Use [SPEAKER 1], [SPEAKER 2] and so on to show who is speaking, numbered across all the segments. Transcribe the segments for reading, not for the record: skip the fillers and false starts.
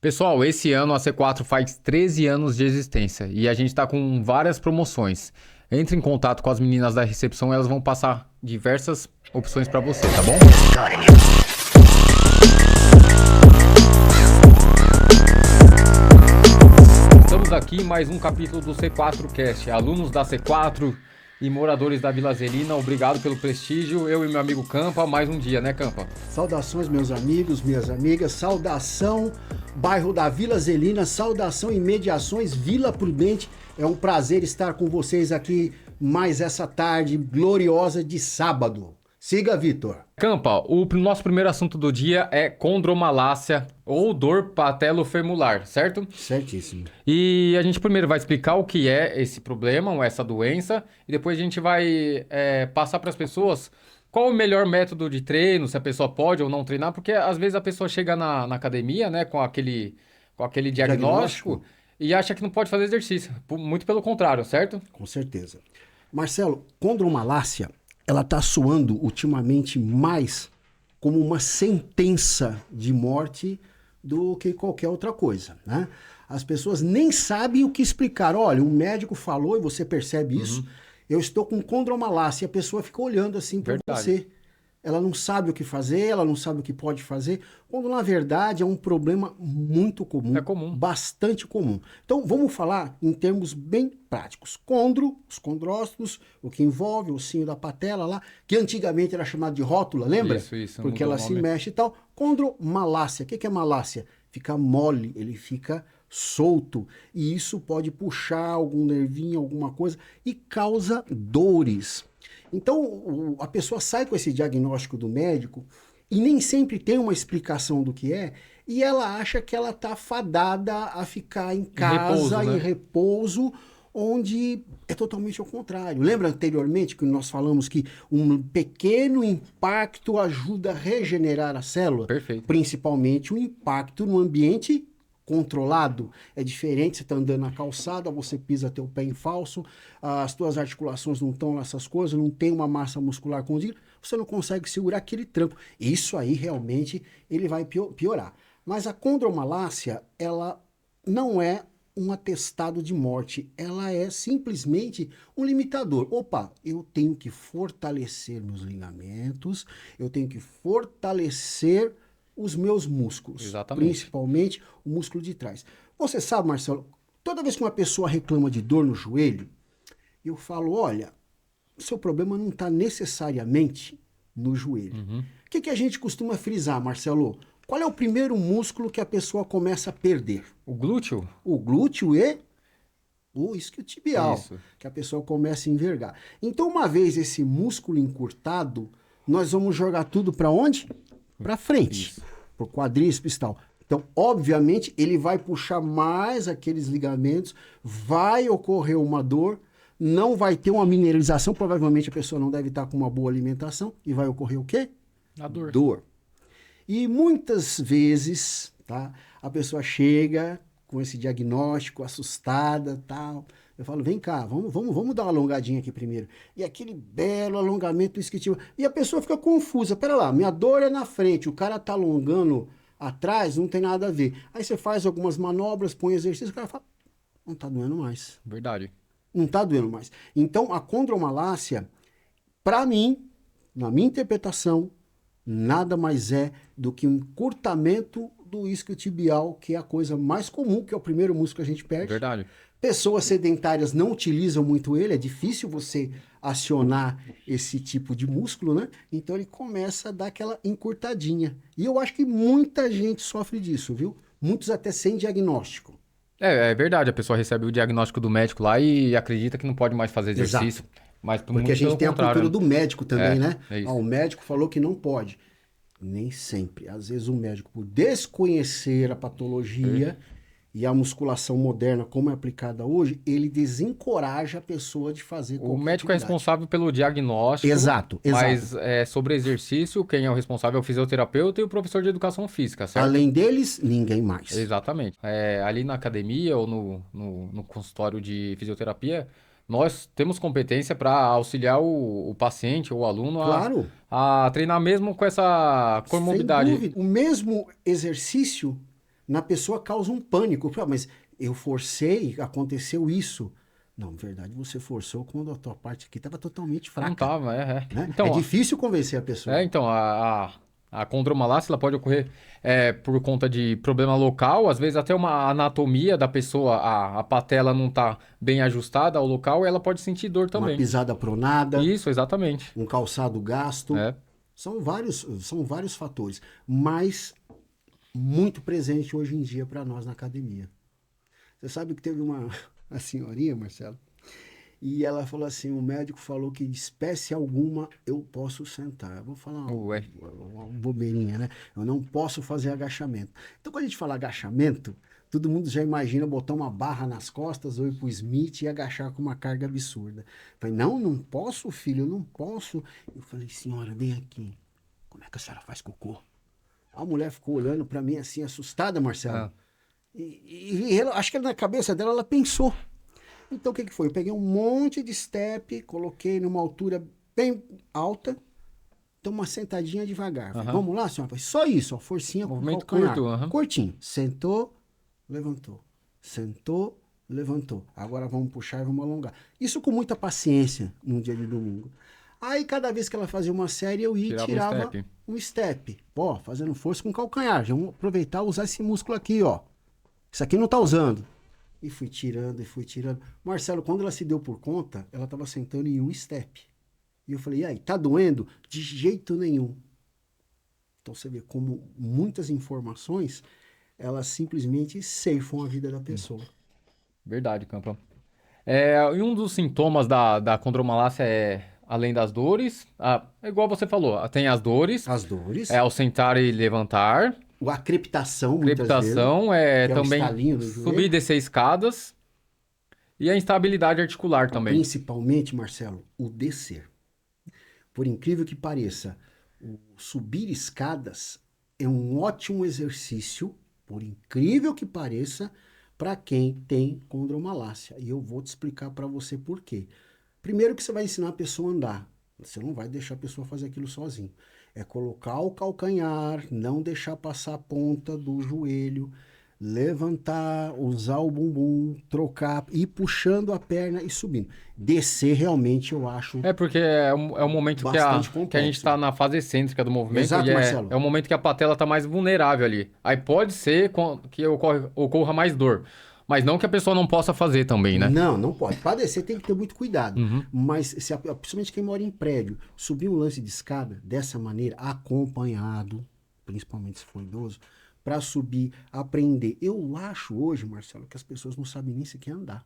[SPEAKER 1] Pessoal, esse ano a C4 faz 13 anos de existência e a gente está com várias promoções. Entre em contato com as meninas da recepção, elas vão passar diversas opções para você, tá bom? Estamos aqui em mais um capítulo do C4 Cast. Alunos da C4 e moradores da Vila Zelina, obrigado pelo prestígio. Eu e meu amigo Campa, mais um dia, né, Campa?
[SPEAKER 2] Saudações, meus amigos, minhas amigas, saudação, bairro da Vila Zelina, saudação Imediações Vila Prudente. É um prazer estar com vocês aqui mais essa tarde gloriosa de sábado. Siga, Vitor.
[SPEAKER 1] Campa, o nosso primeiro assunto do dia é condromalácia ou dor patelofemolar, certo?
[SPEAKER 2] Certíssimo.
[SPEAKER 1] E a gente primeiro vai explicar o que é esse problema ou essa doença e depois a gente vai passar para as pessoas qual o melhor método de treino, se a pessoa pode ou não treinar, porque às vezes a pessoa chega na academia, né, com aquele diagnóstico e acha que não pode fazer exercício. Muito pelo contrário, certo?
[SPEAKER 2] Com certeza. Marcelo, condromalácia, ela está soando ultimamente mais como uma sentença de morte do que qualquer outra coisa, né? As pessoas nem sabem o que explicar. Olha, o médico falou e você percebe isso. Eu estou com condromalácia e a pessoa fica olhando assim para
[SPEAKER 1] Verdade.
[SPEAKER 2] você. Ela não sabe o que fazer, ela não sabe o que pode fazer, quando na verdade é um problema muito comum,
[SPEAKER 1] É comum.
[SPEAKER 2] bastante comum. Então vamos falar em termos bem práticos. Condro, os condrócitos, o que envolve o ossinho da patela lá, que antigamente era chamado de rótula, lembra?
[SPEAKER 1] Isso,
[SPEAKER 2] Porque
[SPEAKER 1] mudou
[SPEAKER 2] ela
[SPEAKER 1] o
[SPEAKER 2] se
[SPEAKER 1] nome.
[SPEAKER 2] mexe e tal. Condromalácia, o que é malácia? Fica mole, ele fica solto e isso pode puxar algum nervinho, alguma coisa e causa dores. Então, a pessoa sai com esse diagnóstico do médico e nem sempre tem uma explicação do que é, e ela acha que ela está fadada a ficar em casa,
[SPEAKER 1] repouso, né?
[SPEAKER 2] em repouso, onde é totalmente ao contrário. Lembra anteriormente que nós falamos que um pequeno impacto ajuda a regenerar a célula?
[SPEAKER 1] Perfeito.
[SPEAKER 2] Principalmente o impacto no ambiente controlado. É diferente, você está andando na calçada, você pisa teu pé em falso, as tuas articulações não estão nessas coisas, não tem uma massa muscular contínua, você não consegue segurar aquele tranco. Isso aí realmente ele vai piorar. Mas a condromalácia, ela não é um atestado de morte, ela é simplesmente um limitador. Opa, eu tenho que fortalecer meus ligamentos, eu tenho que fortalecer os meus músculos,
[SPEAKER 1] Exatamente.
[SPEAKER 2] principalmente o músculo de trás. Você sabe, Marcelo, toda vez que uma pessoa reclama de dor no joelho, eu falo, olha, o seu problema não está necessariamente no joelho. O que a gente costuma frisar, Marcelo? Qual é o primeiro músculo que a pessoa começa a perder?
[SPEAKER 1] O glúteo?
[SPEAKER 2] O glúteo e o isquiotibial,
[SPEAKER 1] Isso.
[SPEAKER 2] que a pessoa começa a envergar. Então, uma vez esse músculo encurtado, nós vamos jogar tudo para onde? Para frente, para o quadríceps e tal. Então, obviamente, ele vai puxar mais aqueles ligamentos, vai ocorrer uma dor, não vai ter uma mineralização, provavelmente a pessoa não deve estar com uma boa alimentação, e vai ocorrer o quê?
[SPEAKER 1] A dor.
[SPEAKER 2] Dor. E muitas vezes, tá, a pessoa chega com esse diagnóstico, assustada, tal. Eu falo, vem cá, vamos dar uma alongadinha aqui primeiro. E aquele belo alongamento isquiotibial. E a pessoa fica confusa. Pera lá, minha dor é na frente, o cara tá alongando atrás, não tem nada a ver. Aí você faz algumas manobras, põe exercício, o cara fala, não tá doendo mais.
[SPEAKER 1] Verdade.
[SPEAKER 2] Não tá doendo mais. Então, a condromalácia, para mim, na minha interpretação, nada mais é do que um encurtamento do isquiotibial, que é a coisa mais comum, que é o primeiro músculo que a gente perde.
[SPEAKER 1] Verdade.
[SPEAKER 2] Pessoas sedentárias não utilizam muito ele, é difícil você acionar esse tipo de músculo, né? Então ele começa a dar aquela encurtadinha. E eu acho que muita gente sofre disso, viu? Muitos até sem diagnóstico.
[SPEAKER 1] É verdade, a pessoa recebe o diagnóstico do médico lá e acredita que não pode mais fazer exercício. Mas
[SPEAKER 2] Porque a gente tem a cultura do médico também, né?
[SPEAKER 1] É isso.
[SPEAKER 2] O médico falou que não pode. Nem sempre. Às vezes o médico, por desconhecer a patologia e a musculação moderna como é aplicada hoje, ele desencoraja a pessoa de fazer
[SPEAKER 1] O
[SPEAKER 2] qualquer
[SPEAKER 1] médico é
[SPEAKER 2] atividade.
[SPEAKER 1] responsável pelo diagnóstico.
[SPEAKER 2] Exato.
[SPEAKER 1] Mas sobre exercício, quem é o responsável é o fisioterapeuta e o professor de educação física, certo?
[SPEAKER 2] Além deles, ninguém mais.
[SPEAKER 1] Exatamente. Ali na academia ou no consultório de fisioterapia, nós temos competência para auxiliar o paciente ou o aluno
[SPEAKER 2] Claro.
[SPEAKER 1] a treinar mesmo com essa
[SPEAKER 2] Sem
[SPEAKER 1] comorbidade.
[SPEAKER 2] dúvida. O mesmo exercício na pessoa causa um pânico. Mas eu forcei, aconteceu isso. Não, na verdade, você forçou quando a tua parte aqui estava totalmente
[SPEAKER 1] Não
[SPEAKER 2] fraca.
[SPEAKER 1] tava,
[SPEAKER 2] Né?
[SPEAKER 1] Então,
[SPEAKER 2] É
[SPEAKER 1] ó,
[SPEAKER 2] difícil convencer a pessoa.
[SPEAKER 1] então, a condromalácia ela pode ocorrer por conta de problema local, às vezes até uma anatomia da pessoa, a patela não tá bem ajustada ao local, e ela pode sentir dor
[SPEAKER 2] Uma
[SPEAKER 1] também.
[SPEAKER 2] pisada pronada,
[SPEAKER 1] Isso, exatamente.
[SPEAKER 2] um calçado gasto.
[SPEAKER 1] É.
[SPEAKER 2] São vários fatores. Mas muito presente hoje em dia para nós na academia. Você sabe que teve uma senhorinha, Marcelo, e ela falou assim, o médico falou que de espécie alguma eu posso sentar. Eu vou falar
[SPEAKER 1] Ué.
[SPEAKER 2] uma bobeirinha, né? Eu não posso fazer agachamento. Então, quando a gente fala agachamento, todo mundo já imagina botar uma barra nas costas ou ir pro Smith e agachar com uma carga absurda. Eu falei, não posso, filho, eu não posso. Eu falei, senhora, vem aqui. Como é que a senhora faz cocô? A mulher ficou olhando para mim assim, assustada, Marcelo.
[SPEAKER 1] Ah.
[SPEAKER 2] Acho que na cabeça dela ela pensou. Então o que foi? Eu peguei um monte de step, coloquei numa altura bem alta, então uma sentadinha devagar. Falei, vamos lá, senhora? Falei, só isso, ó, forcinha com o
[SPEAKER 1] Movimento
[SPEAKER 2] calcanhar.
[SPEAKER 1] curto,
[SPEAKER 2] Curtinho. Sentou, levantou. Sentou, levantou. Agora vamos puxar e vamos alongar. Isso com muita paciência num dia de domingo. Aí cada vez que ela fazia uma série, eu ia e tirava um step. Ó, fazendo força com o calcanhar. Já vamos aproveitar e usar esse músculo aqui, ó. Isso aqui não tá usando. E fui tirando, e fui tirando. Marcelo, quando ela se deu por conta, ela estava sentando em um step. E eu falei, e aí, tá doendo? De jeito nenhum. Então você vê como muitas informações, elas simplesmente ceifam a vida da pessoa.
[SPEAKER 1] Verdade, Campa. E um dos sintomas da condromalácia além das dores, é igual você falou, tem as dores,
[SPEAKER 2] As dores,
[SPEAKER 1] ao sentar e levantar,
[SPEAKER 2] a crepitação, muitas vezes,
[SPEAKER 1] crepitação,
[SPEAKER 2] que é o
[SPEAKER 1] também
[SPEAKER 2] estalinho no
[SPEAKER 1] subir e
[SPEAKER 2] joelho.
[SPEAKER 1] descer escadas, e a instabilidade articular também.
[SPEAKER 2] Principalmente, Marcelo, o descer. Por incrível que pareça, o subir escadas é um ótimo exercício, por incrível que pareça, para quem tem condromalácia. E eu vou te explicar para você por quê. Primeiro que você vai ensinar a pessoa a andar. Você não vai deixar a pessoa fazer aquilo sozinho. É colocar o calcanhar, não deixar passar a ponta do joelho, levantar, usar o bumbum, trocar, ir puxando a perna e subindo. Descer realmente eu acho
[SPEAKER 1] Porque é o momento que a
[SPEAKER 2] bastante
[SPEAKER 1] gente
[SPEAKER 2] complexo.
[SPEAKER 1] está na fase excêntrica do movimento.
[SPEAKER 2] Exato,
[SPEAKER 1] e
[SPEAKER 2] Marcelo.
[SPEAKER 1] é o momento que a patela está mais vulnerável ali. Aí pode ser que ocorra mais dor. Mas não que a pessoa não possa fazer também, né?
[SPEAKER 2] Não pode. Para descer tem que ter muito cuidado. Mas, principalmente quem mora em prédio, subir um lance de escada dessa maneira, acompanhado, principalmente se for idoso, para subir, aprender. Eu acho hoje, Marcelo, que as pessoas não sabem nem sequer andar.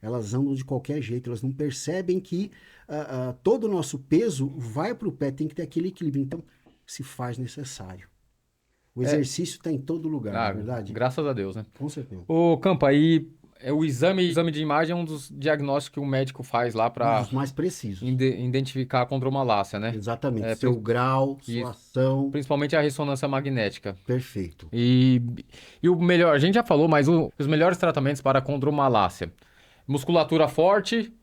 [SPEAKER 2] Elas andam de qualquer jeito, elas não percebem que todo o nosso peso vai para o pé, tem que ter aquele equilíbrio. Então, se faz necessário. O exercício está em todo lugar, não é verdade?
[SPEAKER 1] Graças a Deus, né?
[SPEAKER 2] Com certeza.
[SPEAKER 1] Ô, Campa, aí o exame de imagem é um dos diagnósticos que o médico faz lá
[SPEAKER 2] Um
[SPEAKER 1] para
[SPEAKER 2] dos mais precisos.
[SPEAKER 1] identificar a condromalácia, né?
[SPEAKER 2] Exatamente. Seu grau, sua ação.
[SPEAKER 1] Principalmente a ressonância magnética.
[SPEAKER 2] Perfeito.
[SPEAKER 1] E o melhor, a gente já falou, mas os melhores tratamentos para a condromalácia: musculatura forte,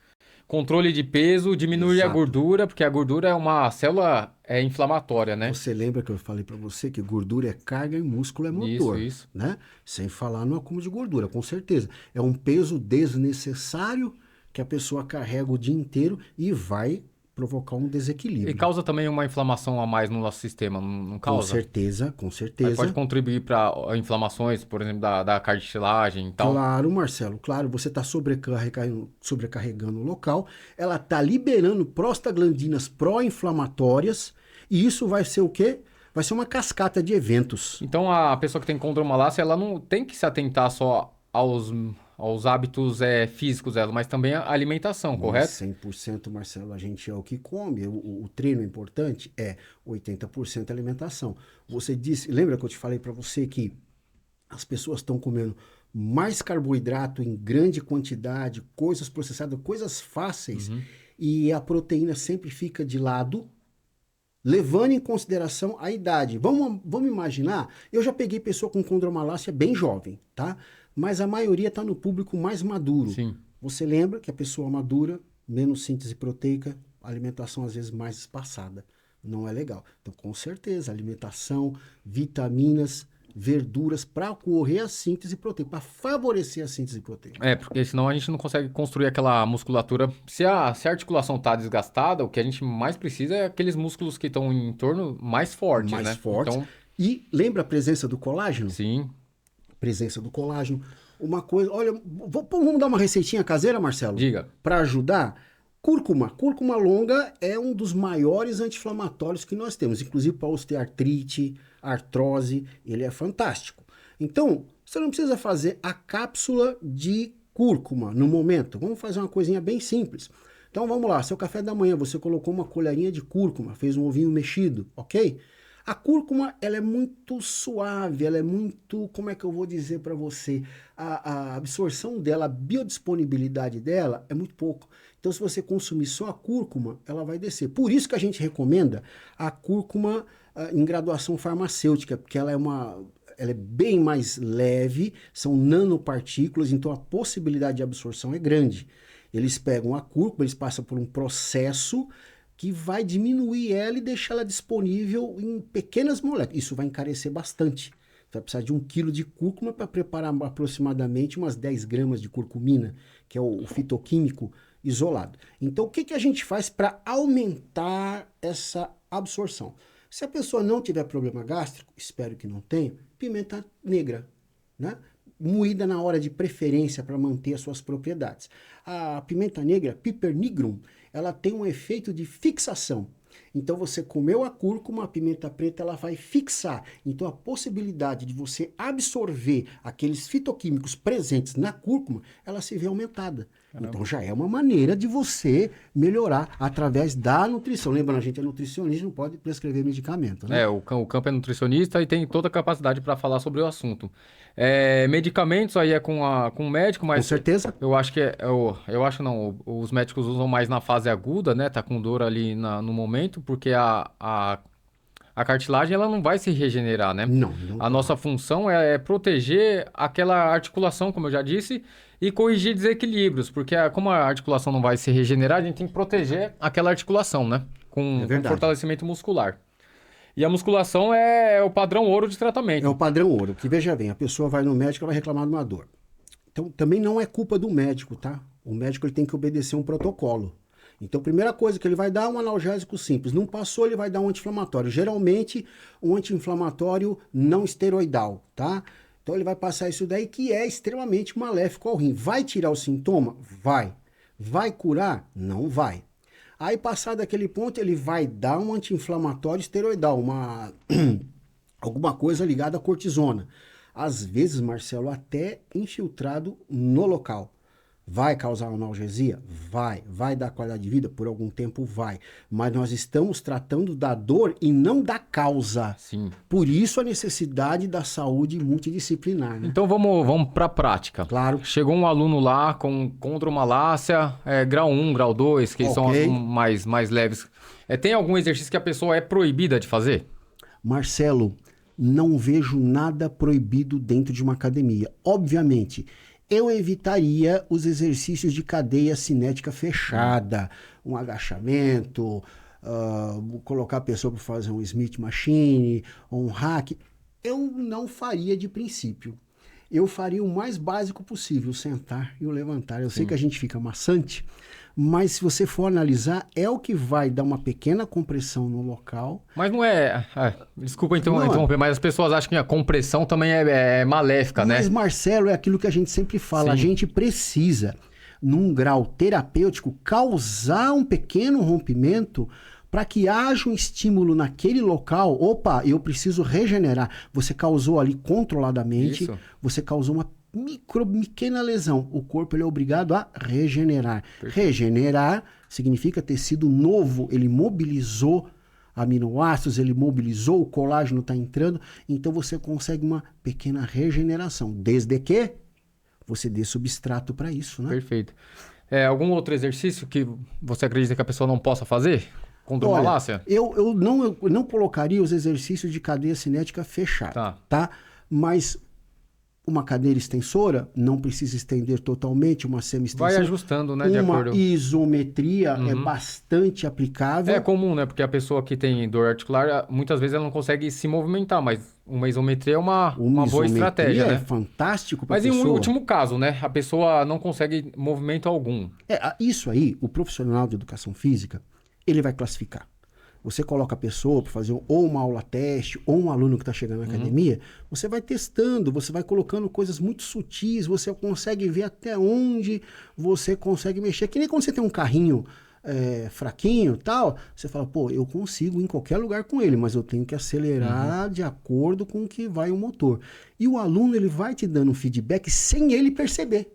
[SPEAKER 1] controle de peso, diminuir a
[SPEAKER 2] Exato.
[SPEAKER 1] gordura, porque a gordura é uma célula inflamatória, né?
[SPEAKER 2] Você lembra que eu falei para você que gordura é carga e músculo é motor,
[SPEAKER 1] Isso.
[SPEAKER 2] né? Sem falar no acúmulo de gordura, com certeza. É um peso desnecessário que a pessoa carrega o dia inteiro e vai provocar um desequilíbrio.
[SPEAKER 1] E causa também uma inflamação a mais no nosso sistema, não causa?
[SPEAKER 2] Com
[SPEAKER 1] Aí
[SPEAKER 2] certeza.
[SPEAKER 1] pode contribuir para inflamações, por exemplo, da cartilagem e tal.
[SPEAKER 2] Claro, Marcelo, claro, você está sobrecarregando o local, ela está liberando prostaglandinas pró-inflamatórias, e isso vai ser o quê? Vai ser uma cascata de eventos.
[SPEAKER 1] Então a pessoa que tem condromalácia, ela não tem que se atentar só aos hábitos físicos dela, mas também à alimentação, correto?
[SPEAKER 2] 100%, Marcelo, a gente é o que come. O treino importante é 80% alimentação. Você disse, lembra que eu te falei para você que as pessoas estão comendo mais carboidrato em grande quantidade, coisas processadas, coisas fáceis, e a proteína sempre fica de lado, levando em consideração a idade. Vamos imaginar, eu já peguei pessoa com condromalácia bem jovem, tá? Mas a maioria está no público mais maduro.
[SPEAKER 1] Sim.
[SPEAKER 2] Você lembra que a pessoa madura, menos síntese proteica, alimentação às vezes mais espaçada. Não é legal. Então, com certeza, alimentação, vitaminas, verduras para ocorrer a síntese proteica, para favorecer a síntese proteica.
[SPEAKER 1] Porque senão a gente não consegue construir aquela musculatura. Se a articulação está desgastada, o que a gente mais precisa é aqueles músculos que estão em torno mais fortes,
[SPEAKER 2] Mais
[SPEAKER 1] né?
[SPEAKER 2] fortes.
[SPEAKER 1] Então,
[SPEAKER 2] E lembra a presença do colágeno?
[SPEAKER 1] sim.
[SPEAKER 2] Presença do colágeno. Uma coisa, olha, vamos dar uma receitinha caseira, Marcelo?
[SPEAKER 1] Diga.
[SPEAKER 2] Para ajudar. Cúrcuma. Cúrcuma longa é um dos maiores anti-inflamatórios que nós temos, inclusive para osteoartrite, artrose, ele é fantástico. Então, você não precisa fazer a cápsula de cúrcuma no momento. Vamos fazer uma coisinha bem simples. Então vamos lá, seu café da manhã, você colocou uma colherinha de cúrcuma, fez um ovinho mexido, ok? A cúrcuma, ela é muito suave, ela é muito, como é que eu vou dizer para você? A absorção dela, a biodisponibilidade dela é muito pouco. Então, se você consumir só a cúrcuma, ela vai descer. Por isso que a gente recomenda a cúrcuma em graduação farmacêutica, porque ela é bem mais leve, são nanopartículas, então a possibilidade de absorção é grande. Eles pegam a cúrcuma, eles passam por um processo que vai diminuir ela e deixar ela disponível em pequenas moléculas. Isso vai encarecer bastante. Você vai precisar de 1 quilo de cúrcuma para preparar aproximadamente umas 10 gramas de curcumina, que é o fitoquímico isolado. Então, o que a gente faz para aumentar essa absorção? Se a pessoa não tiver problema gástrico, espero que não tenha, pimenta negra, né? Moída na hora de preferência para manter as suas propriedades. A pimenta negra, Piper nigrum, ela tem um efeito de fixação. Então você comeu a cúrcuma, a pimenta preta, ela vai fixar. Então a possibilidade de você absorver aqueles fitoquímicos presentes na cúrcuma, ela se vê aumentada. Caramba. Então já é uma maneira de você melhorar através da nutrição. Lembrando, a gente é nutricionista, não pode prescrever medicamento, né?
[SPEAKER 1] O campo é nutricionista e tem toda a capacidade para falar sobre o assunto. Medicamentos aí é com o médico, mas...
[SPEAKER 2] Com certeza.
[SPEAKER 1] Eu acho que eu acho não, os médicos usam mais na fase aguda, né? Tá com dor ali no momento, porque a cartilagem ela não vai se regenerar, né?
[SPEAKER 2] Não.
[SPEAKER 1] A nossa função é proteger aquela articulação, como eu já disse, e corrigir desequilíbrios, porque como a articulação não vai se regenerar, a gente tem que proteger aquela articulação, né? Com fortalecimento muscular. E a musculação é o padrão ouro de tratamento.
[SPEAKER 2] É o padrão ouro, que veja bem, a pessoa vai no médico e vai reclamar de uma dor. Então, também não é culpa do médico, tá? O médico ele tem que obedecer um protocolo. Então, a primeira coisa que ele vai dar é um analgésico simples. Não passou, ele vai dar um anti-inflamatório. Geralmente, um anti-inflamatório não esteroidal, tá? Então, ele vai passar isso daí que é extremamente maléfico ao rim. Vai tirar o sintoma? Vai. Vai curar? Não vai. Aí, passado aquele ponto, ele vai dar um anti-inflamatório esteroidal, alguma coisa ligada à cortisona. Às vezes, Marcelo, até infiltrado no local. Vai causar analgesia? Vai. Vai dar qualidade de vida? Por algum tempo vai. Mas nós estamos tratando da dor e não da causa.
[SPEAKER 1] Sim.
[SPEAKER 2] Por isso a necessidade da saúde multidisciplinar, né?
[SPEAKER 1] Então vamos para a prática.
[SPEAKER 2] Claro.
[SPEAKER 1] Chegou um aluno lá com condromalácia, grau 1, grau 2, que são as mais leves. Tem algum exercício que a pessoa é proibida de fazer?
[SPEAKER 2] Marcelo, não vejo nada proibido dentro de uma academia. Obviamente, eu evitaria os exercícios de cadeia cinética fechada, um agachamento, colocar a pessoa para fazer um Smith Machine, ou um hack. Eu não faria de princípio. Eu faria o mais básico possível, o sentar e o levantar. Eu sei que a gente fica maçante, mas se você for analisar, é o que vai dar uma pequena compressão no local.
[SPEAKER 1] Mas não é... desculpa interromper, mas as pessoas acham que a compressão também é maléfica, né?
[SPEAKER 2] Mas, Marcelo, é aquilo que a gente sempre fala.
[SPEAKER 1] Sim.
[SPEAKER 2] A gente precisa, num grau terapêutico, causar um pequeno rompimento para que haja um estímulo naquele local. Opa, eu preciso regenerar. Você causou ali controladamente,
[SPEAKER 1] Isso.
[SPEAKER 2] Você causou uma pequena lesão. O corpo ele é obrigado a regenerar.
[SPEAKER 1] Perfeito.
[SPEAKER 2] Regenerar significa tecido novo, ele mobilizou aminoácidos, ele mobilizou, o colágeno está entrando, então você consegue uma pequena regeneração, desde que você dê substrato para isso, né?
[SPEAKER 1] Perfeito. Algum outro exercício que você acredita que a pessoa não possa fazer? Condromalácia?
[SPEAKER 2] Eu não colocaria os exercícios de cadeia cinética fechada, tá? Mas uma cadeira extensora, não precisa estender totalmente, uma
[SPEAKER 1] Vai
[SPEAKER 2] semi-extensão.
[SPEAKER 1] ajustando, né, de
[SPEAKER 2] Uma
[SPEAKER 1] acordo.
[SPEAKER 2] isometria é bastante aplicável.
[SPEAKER 1] É comum, né? Porque a pessoa que tem dor articular, muitas vezes ela não consegue se movimentar, mas uma isometria é uma boa estratégia,
[SPEAKER 2] é
[SPEAKER 1] né?
[SPEAKER 2] fantástico para a
[SPEAKER 1] Mas em um
[SPEAKER 2] pessoa.
[SPEAKER 1] último caso, né? A pessoa não consegue movimento algum.
[SPEAKER 2] Isso aí, o profissional de educação física, ele vai classificar. Você coloca a pessoa para fazer ou uma aula teste, ou um aluno que está chegando na academia, você vai testando, você vai colocando coisas muito sutis, você consegue ver até onde você consegue mexer. Que nem quando você tem um carrinho fraquinho e tal, você fala, pô, eu consigo ir em qualquer lugar com ele, mas eu tenho que acelerar de acordo com o que vai o motor. E o aluno, ele vai te dando um feedback sem ele perceber.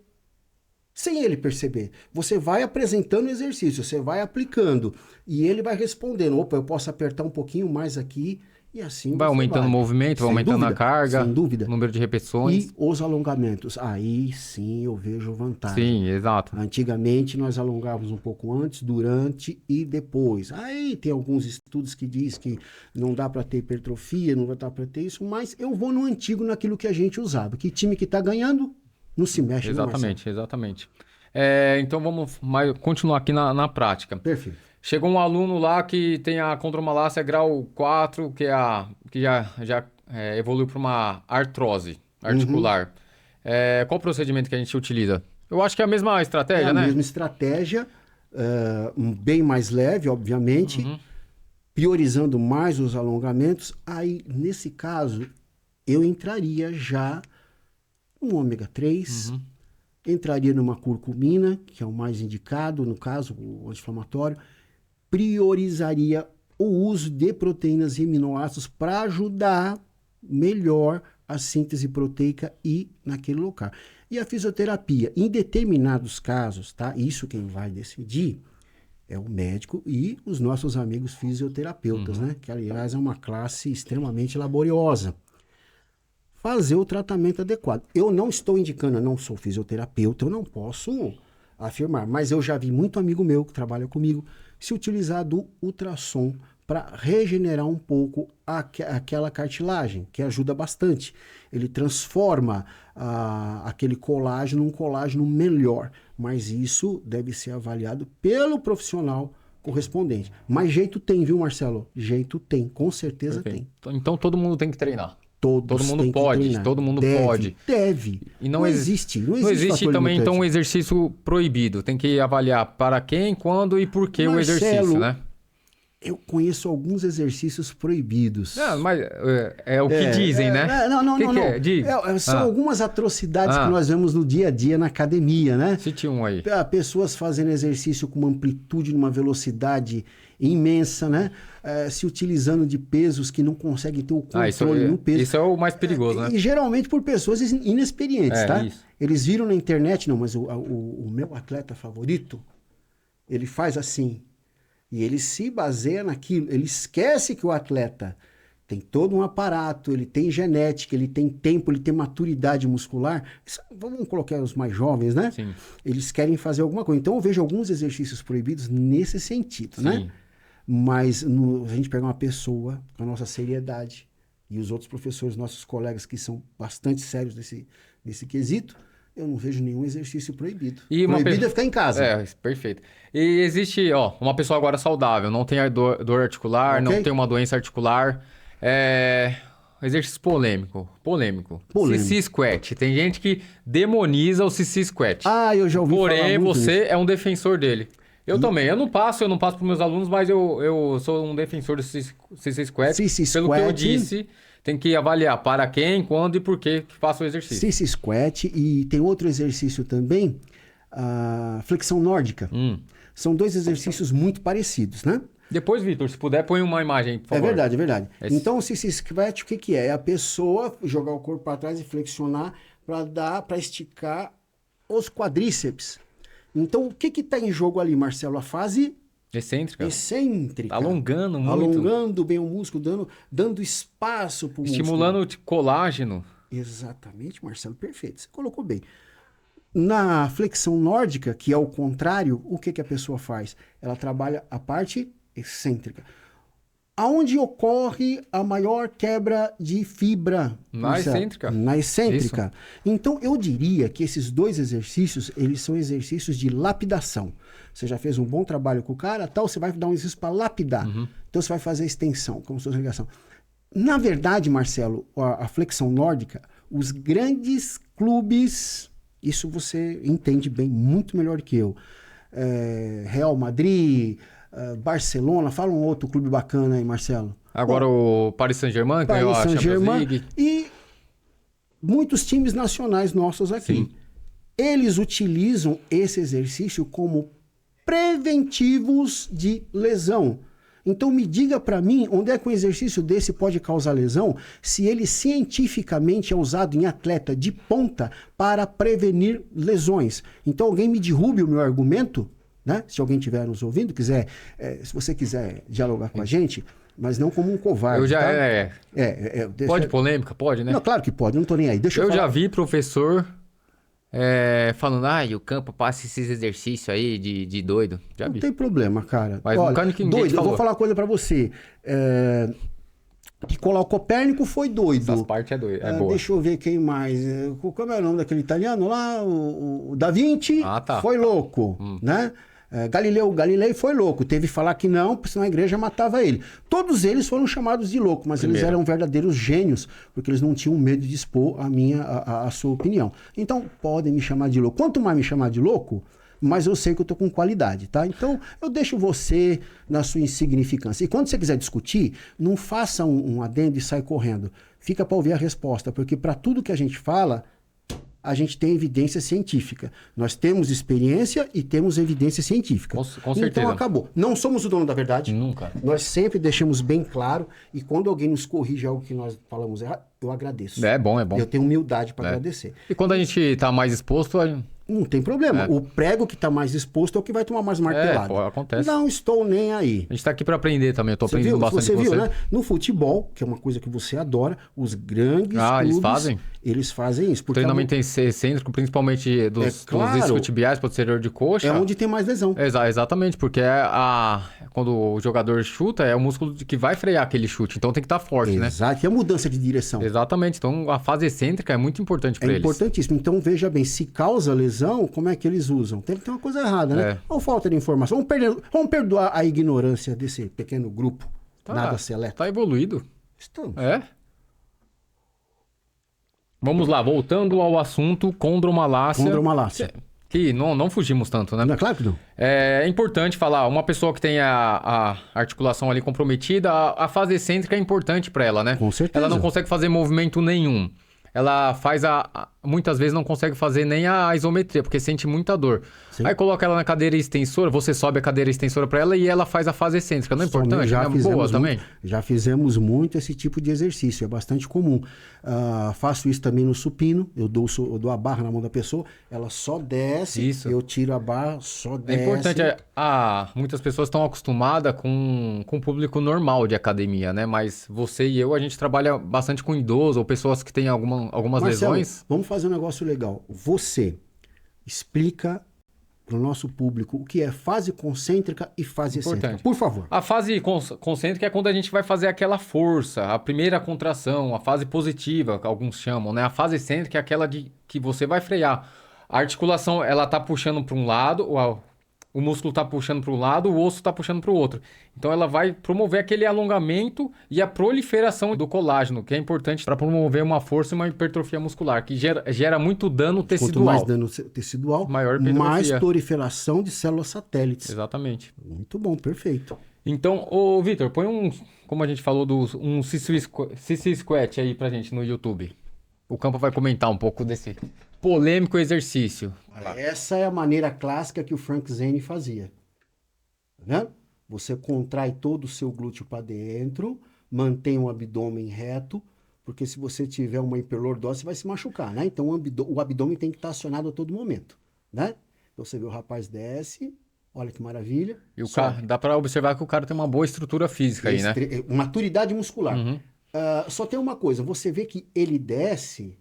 [SPEAKER 2] Sem ele perceber. Você vai apresentando o exercício, você vai aplicando e ele vai respondendo. Opa, eu posso apertar um pouquinho mais aqui e assim
[SPEAKER 1] Vai
[SPEAKER 2] você
[SPEAKER 1] aumentando o movimento, vai
[SPEAKER 2] Sem
[SPEAKER 1] aumentando a
[SPEAKER 2] dúvida,
[SPEAKER 1] carga,
[SPEAKER 2] sem dúvida.
[SPEAKER 1] número de repetições.
[SPEAKER 2] E os alongamentos. Aí sim eu vejo vantagem.
[SPEAKER 1] Sim, exato.
[SPEAKER 2] Antigamente nós alongávamos um pouco antes, durante e depois. Aí tem alguns estudos que diz que não dá para ter hipertrofia, não vai dar para ter isso, mas eu vou no antigo, naquilo que a gente usava. Que time que está ganhando não se mexe,
[SPEAKER 1] Exatamente, exatamente. Então vamos continuar aqui na prática.
[SPEAKER 2] Perfeito.
[SPEAKER 1] Chegou um aluno lá que tem a condromalácia grau 4, que já evoluiu para uma artrose articular. Qual o procedimento que a gente utiliza? Eu acho que é a mesma estratégia, né?
[SPEAKER 2] É a mesma estratégia, bem mais leve, obviamente, priorizando mais os alongamentos. Aí, nesse caso, eu entraria já no ômega 3, entraria numa curcumina, que é o mais indicado, no caso, o anti-inflamatório, priorizaria o uso de proteínas e aminoácidos para ajudar melhor a síntese proteica e naquele local. E a fisioterapia, em determinados casos, tá? Isso quem vai decidir é o médico e os nossos amigos fisioterapeutas, né? Que, aliás, é uma classe extremamente laboriosa. Fazer o tratamento adequado. Eu não estou indicando, eu não sou fisioterapeuta, eu não posso afirmar, mas eu já vi muito amigo meu que trabalha comigo se utilizar do ultrassom para regenerar um pouco aquela cartilagem, que ajuda bastante. Ele transforma aquele colágeno num colágeno melhor, mas isso deve ser avaliado pelo profissional correspondente. Mas jeito tem, viu, Marcelo? Jeito tem, com certeza
[SPEAKER 1] Perfeito.
[SPEAKER 2] tem.
[SPEAKER 1] Então todo mundo tem que treinar.
[SPEAKER 2] Todo
[SPEAKER 1] mundo pode, todo mundo pode.
[SPEAKER 2] Deve.
[SPEAKER 1] E
[SPEAKER 2] não existe
[SPEAKER 1] existe
[SPEAKER 2] fator
[SPEAKER 1] também,
[SPEAKER 2] limitante.
[SPEAKER 1] então, um exercício proibido. Tem que avaliar para quem, quando e por que o exercício, né?
[SPEAKER 2] Eu conheço alguns exercícios proibidos.
[SPEAKER 1] Não, mas é o que dizem, né?
[SPEAKER 2] Não. São
[SPEAKER 1] Ah.
[SPEAKER 2] algumas atrocidades que nós vemos no dia a dia na academia, né?
[SPEAKER 1] Cite um aí.
[SPEAKER 2] Pessoas fazendo exercício com uma amplitude, numa velocidade imensa, né? Se utilizando de pesos que não conseguem ter o controle no peso.
[SPEAKER 1] Isso é o mais perigoso, né?
[SPEAKER 2] E geralmente por pessoas inexperientes, tá?
[SPEAKER 1] Isso.
[SPEAKER 2] Eles viram na internet, não, mas o meu atleta favorito, ele faz assim. E ele se baseia naquilo. Ele esquece que o atleta tem todo um aparato, ele tem genética, ele tem tempo, ele tem maturidade muscular. Vamos colocar os mais jovens, né?
[SPEAKER 1] Sim.
[SPEAKER 2] Eles querem fazer alguma coisa. Então eu vejo alguns exercícios proibidos nesse sentido,
[SPEAKER 1] Sim.
[SPEAKER 2] né? Mas a gente pega uma pessoa com a nossa seriedade e os outros professores, nossos colegas que são bastante sérios nesse quesito, eu não vejo nenhum exercício proibido. Proibido é ficar em casa.
[SPEAKER 1] Perfeito. E existe, uma pessoa agora saudável, não tem dor articular,
[SPEAKER 2] Ok.
[SPEAKER 1] não tem uma doença articular. Exercício polêmico. Sissy Squat. Tem gente que demoniza o Sissy Squat.
[SPEAKER 2] Eu já ouvi falar
[SPEAKER 1] Porém,
[SPEAKER 2] muito
[SPEAKER 1] você
[SPEAKER 2] nisso.
[SPEAKER 1] é um defensor dele. Eu também. Eu não passo para os meus alunos, mas eu sou um defensor do Sissy Squat.
[SPEAKER 2] Sissy
[SPEAKER 1] Pelo que eu
[SPEAKER 2] Squat.
[SPEAKER 1] disse, tem que avaliar para quem, quando e por que faça o exercício.
[SPEAKER 2] Sissy Squat e tem outro exercício também, a flexão nórdica. São dois exercícios muito parecidos, né?
[SPEAKER 1] Depois, Vitor, se puder, põe uma imagem, por favor.
[SPEAKER 2] É verdade. Então, o Sissy Squat, o que é? É a pessoa jogar o corpo para trás e flexionar para esticar os quadríceps. Então, o que está em jogo ali, Marcelo? A fase
[SPEAKER 1] Excêntrica.
[SPEAKER 2] excêntrica.
[SPEAKER 1] Alongando muito.
[SPEAKER 2] Alongando bem o músculo, dando espaço para o músculo.
[SPEAKER 1] Estimulando o colágeno.
[SPEAKER 2] Exatamente, Marcelo, perfeito. Você colocou bem. Na flexão nórdica, que é o contrário, o que a pessoa faz? Ela trabalha a parte excêntrica. Aonde ocorre a maior quebra de fibra?
[SPEAKER 1] Na
[SPEAKER 2] Marcelo?
[SPEAKER 1] excêntrica.
[SPEAKER 2] Na excêntrica. Então, eu diria que esses dois exercícios, eles são exercícios de lapidação. Você já fez um bom trabalho com o cara, tal, você vai dar um exercício para lapidar. Então, você vai fazer a extensão, como se fosse ligação. Na verdade, Marcelo, a flexão nórdica, os grandes clubes, isso você entende bem, muito melhor que eu. Real Madrid, Barcelona, fala um outro clube bacana aí, Marcelo.
[SPEAKER 1] Agora o Paris Saint-Germain, que ganhou a Champions League.
[SPEAKER 2] E muitos times nacionais nossos aqui.
[SPEAKER 1] Sim.
[SPEAKER 2] Eles utilizam esse exercício como preventivos de lesão. Então me diga para mim onde é que um exercício desse pode causar lesão se ele cientificamente é usado em atleta de ponta para prevenir lesões. Então alguém me derrube o meu argumento, né? Se alguém estiver nos ouvindo, se você quiser dialogar com a gente, mas não como um covarde.
[SPEAKER 1] Eu já
[SPEAKER 2] tá?
[SPEAKER 1] Pode polêmica? Pode, né?
[SPEAKER 2] Não, claro que pode, não tô nem aí. Deixa eu
[SPEAKER 1] Eu
[SPEAKER 2] falar.
[SPEAKER 1] já vi professor falando, o campo passa esses exercícios aí de doido. Já
[SPEAKER 2] Não
[SPEAKER 1] vi.
[SPEAKER 2] tem problema, cara.
[SPEAKER 1] Mas
[SPEAKER 2] olha,
[SPEAKER 1] nunca ninguém
[SPEAKER 2] doido, eu
[SPEAKER 1] falou.
[SPEAKER 2] vou falar uma coisa pra você. Nicolau Copérnico foi doido.
[SPEAKER 1] Essas partes é doido. É boa.
[SPEAKER 2] Deixa eu ver quem mais. Como é o nome daquele italiano lá? O Da Vinci
[SPEAKER 1] Tá.
[SPEAKER 2] foi louco, né? Galilei foi louco. Teve que falar que não, porque senão a igreja matava ele. Todos eles foram chamados de louco, mas eles eram verdadeiros gênios, porque eles não tinham medo de expor a sua opinião. Então, podem me chamar de louco. Quanto mais me chamar de louco, mas eu sei que eu tô com qualidade, tá? Então, eu deixo você na sua insignificância. E quando você quiser discutir, não faça um adendo e sai correndo. Fica para ouvir a resposta, porque para tudo que a gente fala, a gente tem evidência científica. Nós temos experiência e temos evidência científica.
[SPEAKER 1] Com certeza.
[SPEAKER 2] Então, acabou. Não somos o dono da verdade.
[SPEAKER 1] Nunca.
[SPEAKER 2] Nós sempre deixamos bem claro, e quando alguém nos corrige algo que nós falamos errado, eu agradeço.
[SPEAKER 1] É bom, é bom.
[SPEAKER 2] Eu tenho humildade para agradecer.
[SPEAKER 1] E quando a gente tá mais exposto,
[SPEAKER 2] Não tem problema. O prego que está mais exposto é o que vai tomar mais martelada.
[SPEAKER 1] acontece.
[SPEAKER 2] Não estou nem aí.
[SPEAKER 1] A gente tá aqui para aprender também. Eu tô
[SPEAKER 2] Você
[SPEAKER 1] aprendendo
[SPEAKER 2] viu?
[SPEAKER 1] bastante
[SPEAKER 2] Você
[SPEAKER 1] com
[SPEAKER 2] viu,
[SPEAKER 1] você.
[SPEAKER 2] né? No futebol, que é uma coisa que você adora, os grandes clubes,
[SPEAKER 1] Eles fazem?
[SPEAKER 2] Eles fazem isso. Porque
[SPEAKER 1] Treinamento excêntrico, principalmente dos
[SPEAKER 2] claro.
[SPEAKER 1] isquiotibiais, posterior de coxa.
[SPEAKER 2] é onde tem mais lesão.
[SPEAKER 1] Exatamente, porque quando o jogador chuta, é o músculo que vai frear aquele chute. Então tem que estar forte, né?
[SPEAKER 2] Exato. E a mudança de direção.
[SPEAKER 1] Exatamente. Então a fase excêntrica é muito importante para
[SPEAKER 2] É
[SPEAKER 1] eles.
[SPEAKER 2] importantíssimo. Então, veja bem, se causa lesão, como é que eles usam? Tem que ter uma coisa errada, né? Ou falta de informação. Vamos perdoar a ignorância desse pequeno grupo. Nada seleto.
[SPEAKER 1] Tá evoluído.
[SPEAKER 2] Estamos.
[SPEAKER 1] Vamos lá, voltando ao assunto condromalácia.
[SPEAKER 2] Condromalácia.
[SPEAKER 1] Que não fugimos tanto, né?
[SPEAKER 2] Não é claro que não.
[SPEAKER 1] É importante falar, uma pessoa que tem a articulação ali comprometida, a fase excêntrica é importante para ela, né?
[SPEAKER 2] Com certeza.
[SPEAKER 1] Ela não consegue fazer movimento nenhum. Ela faz muitas vezes não consegue fazer nem a isometria, porque sente muita dor.
[SPEAKER 2] Sim.
[SPEAKER 1] Aí coloca ela na cadeira extensora, você sobe a cadeira extensora para ela e ela faz a fase excêntrica. Não é importante?
[SPEAKER 2] Já
[SPEAKER 1] É
[SPEAKER 2] fizemos
[SPEAKER 1] boa também?
[SPEAKER 2] Já fizemos muito esse tipo de exercício, é bastante comum. Faço isso também no supino, eu dou a barra na mão da pessoa, ela só desce,
[SPEAKER 1] Isso.
[SPEAKER 2] eu tiro a barra, só
[SPEAKER 1] É
[SPEAKER 2] desce.
[SPEAKER 1] importante, muitas pessoas estão acostumadas com o público normal de academia, né? Mas você e eu, a gente trabalha bastante com idoso ou pessoas que têm algumas
[SPEAKER 2] Marcelo,
[SPEAKER 1] lesões.
[SPEAKER 2] vamos fazer um negócio legal. Você explica para o nosso público o que é fase concêntrica e fase excêntrica.
[SPEAKER 1] Importante.
[SPEAKER 2] Por favor.
[SPEAKER 1] A fase concêntrica é quando a gente vai fazer aquela força, a primeira contração, a fase positiva, que alguns chamam, né? A fase excêntrica é aquela que você vai frear. A articulação, ela tá puxando para um lado, o músculo tá puxando para um lado, o osso tá puxando para o outro. Então ela vai promover aquele alongamento e a proliferação do colágeno, que é importante para promover uma força e uma hipertrofia muscular, que gera muito dano tecidual.
[SPEAKER 2] Quanto mais dano tecidual,
[SPEAKER 1] Maior hipertrofia.
[SPEAKER 2] mais proliferação de células satélites.
[SPEAKER 1] Exatamente.
[SPEAKER 2] Muito bom, perfeito.
[SPEAKER 1] Então, Vitor, põe como a gente falou, um CC Squat aí pra gente no YouTube. O Campo vai comentar um pouco desse polêmico exercício.
[SPEAKER 2] Essa é a maneira clássica que o Frank Zane fazia. Tá vendo? Você contrai todo o seu glúteo para dentro, mantém o abdômen reto, porque se você tiver uma hiperlordose, você vai se machucar, né? Então o abdômen tem que estar acionado a todo momento, né? Então você vê o rapaz desce, olha que maravilha.
[SPEAKER 1] E dá pra observar que o cara tem uma boa estrutura física aí, né?
[SPEAKER 2] Maturidade muscular.
[SPEAKER 1] Uhum.
[SPEAKER 2] Só tem uma coisa, você vê que ele desce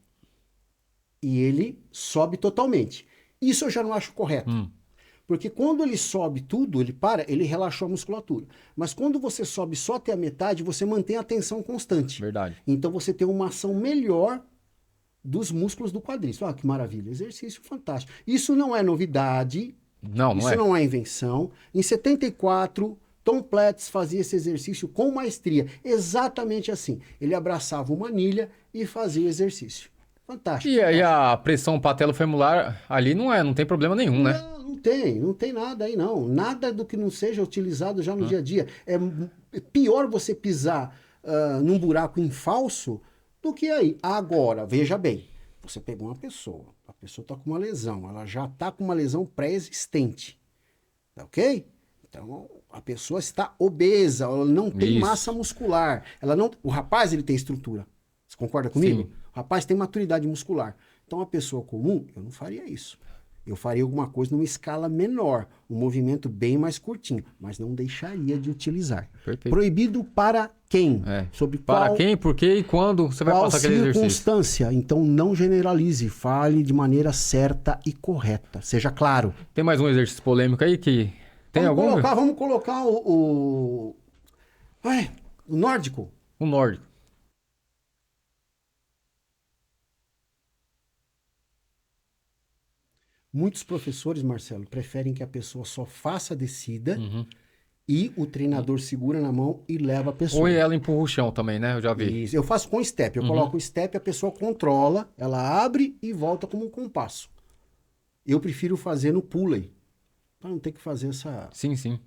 [SPEAKER 2] e ele sobe totalmente. Isso eu já não acho correto. Porque quando ele sobe tudo, ele para, ele relaxou a musculatura. Mas quando você sobe só até a metade, você mantém a tensão constante.
[SPEAKER 1] Verdade.
[SPEAKER 2] Então você tem uma ação melhor dos músculos do quadríceps. Olha que maravilha, exercício fantástico. Isso não é novidade,
[SPEAKER 1] Não
[SPEAKER 2] isso
[SPEAKER 1] é.
[SPEAKER 2] não é invenção. Em 74, Tom Platz fazia esse exercício com maestria, exatamente assim. Ele abraçava uma anilha e fazia o exercício. Fantástico.
[SPEAKER 1] E aí
[SPEAKER 2] fantástico.
[SPEAKER 1] a pressão patelo-femorar ali não tem problema nenhum, né?
[SPEAKER 2] Não tem nada aí não. Nada do que não seja utilizado já no dia a dia. É pior você pisar num buraco em falso do que aí. Agora, veja bem, você pegou uma pessoa, a pessoa está com uma lesão, ela já está com uma lesão pré-existente, tá ok? Então, a pessoa está obesa, ela não tem
[SPEAKER 1] Isso.
[SPEAKER 2] massa muscular, ela não, o rapaz ele tem estrutura, você concorda comigo?
[SPEAKER 1] Sim.
[SPEAKER 2] O rapaz tem maturidade muscular. Então, a pessoa comum, eu não faria isso. Eu faria alguma coisa numa escala menor, um movimento bem mais curtinho, mas não deixaria de utilizar.
[SPEAKER 1] Perfeito.
[SPEAKER 2] Proibido para quem?
[SPEAKER 1] É.
[SPEAKER 2] Sobre
[SPEAKER 1] Para
[SPEAKER 2] qual,
[SPEAKER 1] quem, por quê e quando você vai
[SPEAKER 2] qual
[SPEAKER 1] passar aquele exercício?
[SPEAKER 2] circunstância. Então não generalize, fale de maneira certa e correta. Seja claro.
[SPEAKER 1] Tem mais um exercício polêmico aí que... Tem algum?
[SPEAKER 2] Vamos colocar o nórdico.
[SPEAKER 1] O nórdico.
[SPEAKER 2] Muitos professores, Marcelo, preferem que a pessoa só faça a descida
[SPEAKER 1] Uhum.
[SPEAKER 2] e o treinador segura na mão e leva a pessoa.
[SPEAKER 1] Ou ela empurra o chão também, né? Eu já vi.
[SPEAKER 2] Isso. Eu faço com step. Eu coloco o step, a pessoa controla, ela abre e volta como um compasso. Eu prefiro fazer no pulley, para não ter que fazer essa
[SPEAKER 1] Sim, sim.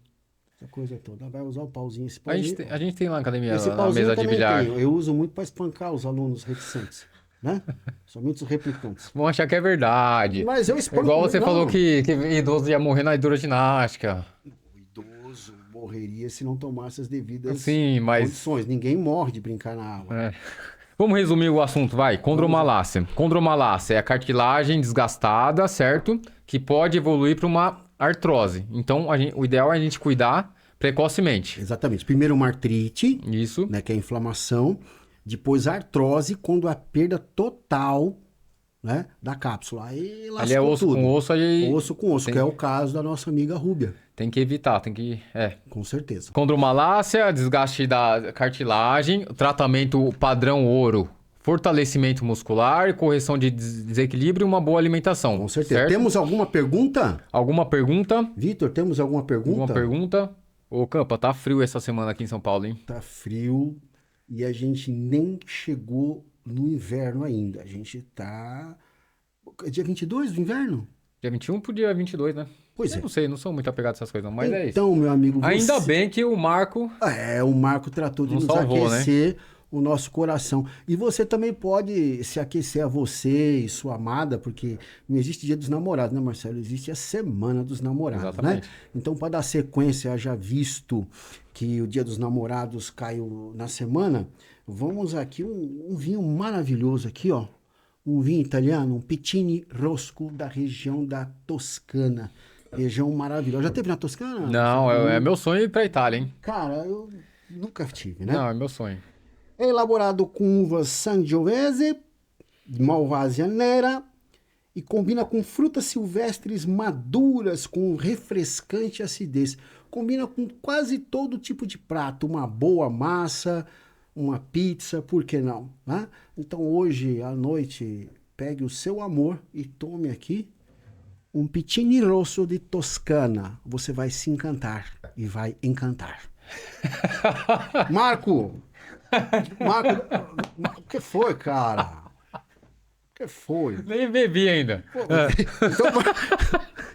[SPEAKER 2] coisa toda. Vai usar o pauzinho, esse
[SPEAKER 1] A
[SPEAKER 2] pauzinho.
[SPEAKER 1] gente, a gente tem lá na academia,
[SPEAKER 2] Esse
[SPEAKER 1] na
[SPEAKER 2] pauzinho
[SPEAKER 1] mesa
[SPEAKER 2] eu
[SPEAKER 1] de
[SPEAKER 2] também
[SPEAKER 1] bilhar.
[SPEAKER 2] tenho. Eu uso muito para espancar os alunos reticentes, né? Somente os replicantes.
[SPEAKER 1] Vão achar que é verdade.
[SPEAKER 2] Mas eu espanco.
[SPEAKER 1] Igual você
[SPEAKER 2] não.
[SPEAKER 1] falou que idoso ia morrer na hidroginástica.
[SPEAKER 2] O idoso morreria se não tomasse as devidas
[SPEAKER 1] Sim, mas...
[SPEAKER 2] condições. Ninguém morre de brincar na água.
[SPEAKER 1] É. Vamos resumir o assunto, vai. Condromalácia. Condromalácia é a cartilagem desgastada, certo? Que pode evoluir para uma artrose. Então, o ideal é a gente cuidar precocemente.
[SPEAKER 2] Exatamente. Primeiro uma artrite,
[SPEAKER 1] Isso.
[SPEAKER 2] né, que é a inflamação. Depois a artrose, quando a perda total, né, da cápsula. Aí lascou
[SPEAKER 1] Ali é osso
[SPEAKER 2] tudo.
[SPEAKER 1] com osso, aí
[SPEAKER 2] Osso com osso,
[SPEAKER 1] tem-
[SPEAKER 2] que é o caso da nossa amiga Rúbia.
[SPEAKER 1] tem que evitar, tem que...
[SPEAKER 2] Com certeza.
[SPEAKER 1] Condromalácia, desgaste da cartilagem, tratamento padrão ouro, fortalecimento muscular, correção de desequilíbrio e uma boa alimentação.
[SPEAKER 2] Com certeza.
[SPEAKER 1] Certo?
[SPEAKER 2] Temos alguma pergunta?
[SPEAKER 1] Alguma pergunta?
[SPEAKER 2] Vitor, temos alguma pergunta?
[SPEAKER 1] Alguma pergunta? Ô, Campa, tá frio essa semana aqui em São Paulo, hein?
[SPEAKER 2] Tá frio e a gente nem chegou no inverno ainda. A gente tá... É dia 22 do inverno?
[SPEAKER 1] Dia 21 pro dia 22, né?
[SPEAKER 2] Pois
[SPEAKER 1] Eu
[SPEAKER 2] é.
[SPEAKER 1] não sei, não sou muito apegado a essas coisas, não, mas é isso.
[SPEAKER 2] Então, meu amigo,
[SPEAKER 1] Ainda
[SPEAKER 2] você...
[SPEAKER 1] bem que o Marco...
[SPEAKER 2] O Marco tratou de
[SPEAKER 1] Nos
[SPEAKER 2] nos
[SPEAKER 1] salvou, né?
[SPEAKER 2] aquecer o nosso coração. E você também pode se aquecer a você e sua amada, porque não existe dia dos namorados, né, Marcelo? Existe a semana dos namorados,
[SPEAKER 1] Exatamente.
[SPEAKER 2] né? Então, para dar sequência, haja visto que o dia dos namorados caiu na semana, vamos aqui um vinho maravilhoso aqui, ó. Um vinho italiano, um Piccini Rosco da região da Toscana. Região maravilhosa. Já teve na Toscana?
[SPEAKER 1] Não, é meu sonho ir pra Itália, hein?
[SPEAKER 2] Cara, eu nunca tive, né?
[SPEAKER 1] Não, é meu sonho.
[SPEAKER 2] É elaborado com uvas Sangiovese, Malvasia Nera e combina com frutas silvestres maduras com refrescante acidez. Combina com quase todo tipo de prato, uma boa massa, uma pizza, por que não? Né? Então hoje à noite pegue o seu amor e tome aqui um Piccini Rosso de Toscana. Você vai se encantar e vai encantar. Marco, o que foi, cara? O que foi?
[SPEAKER 1] Nem bebi ainda.
[SPEAKER 2] Então,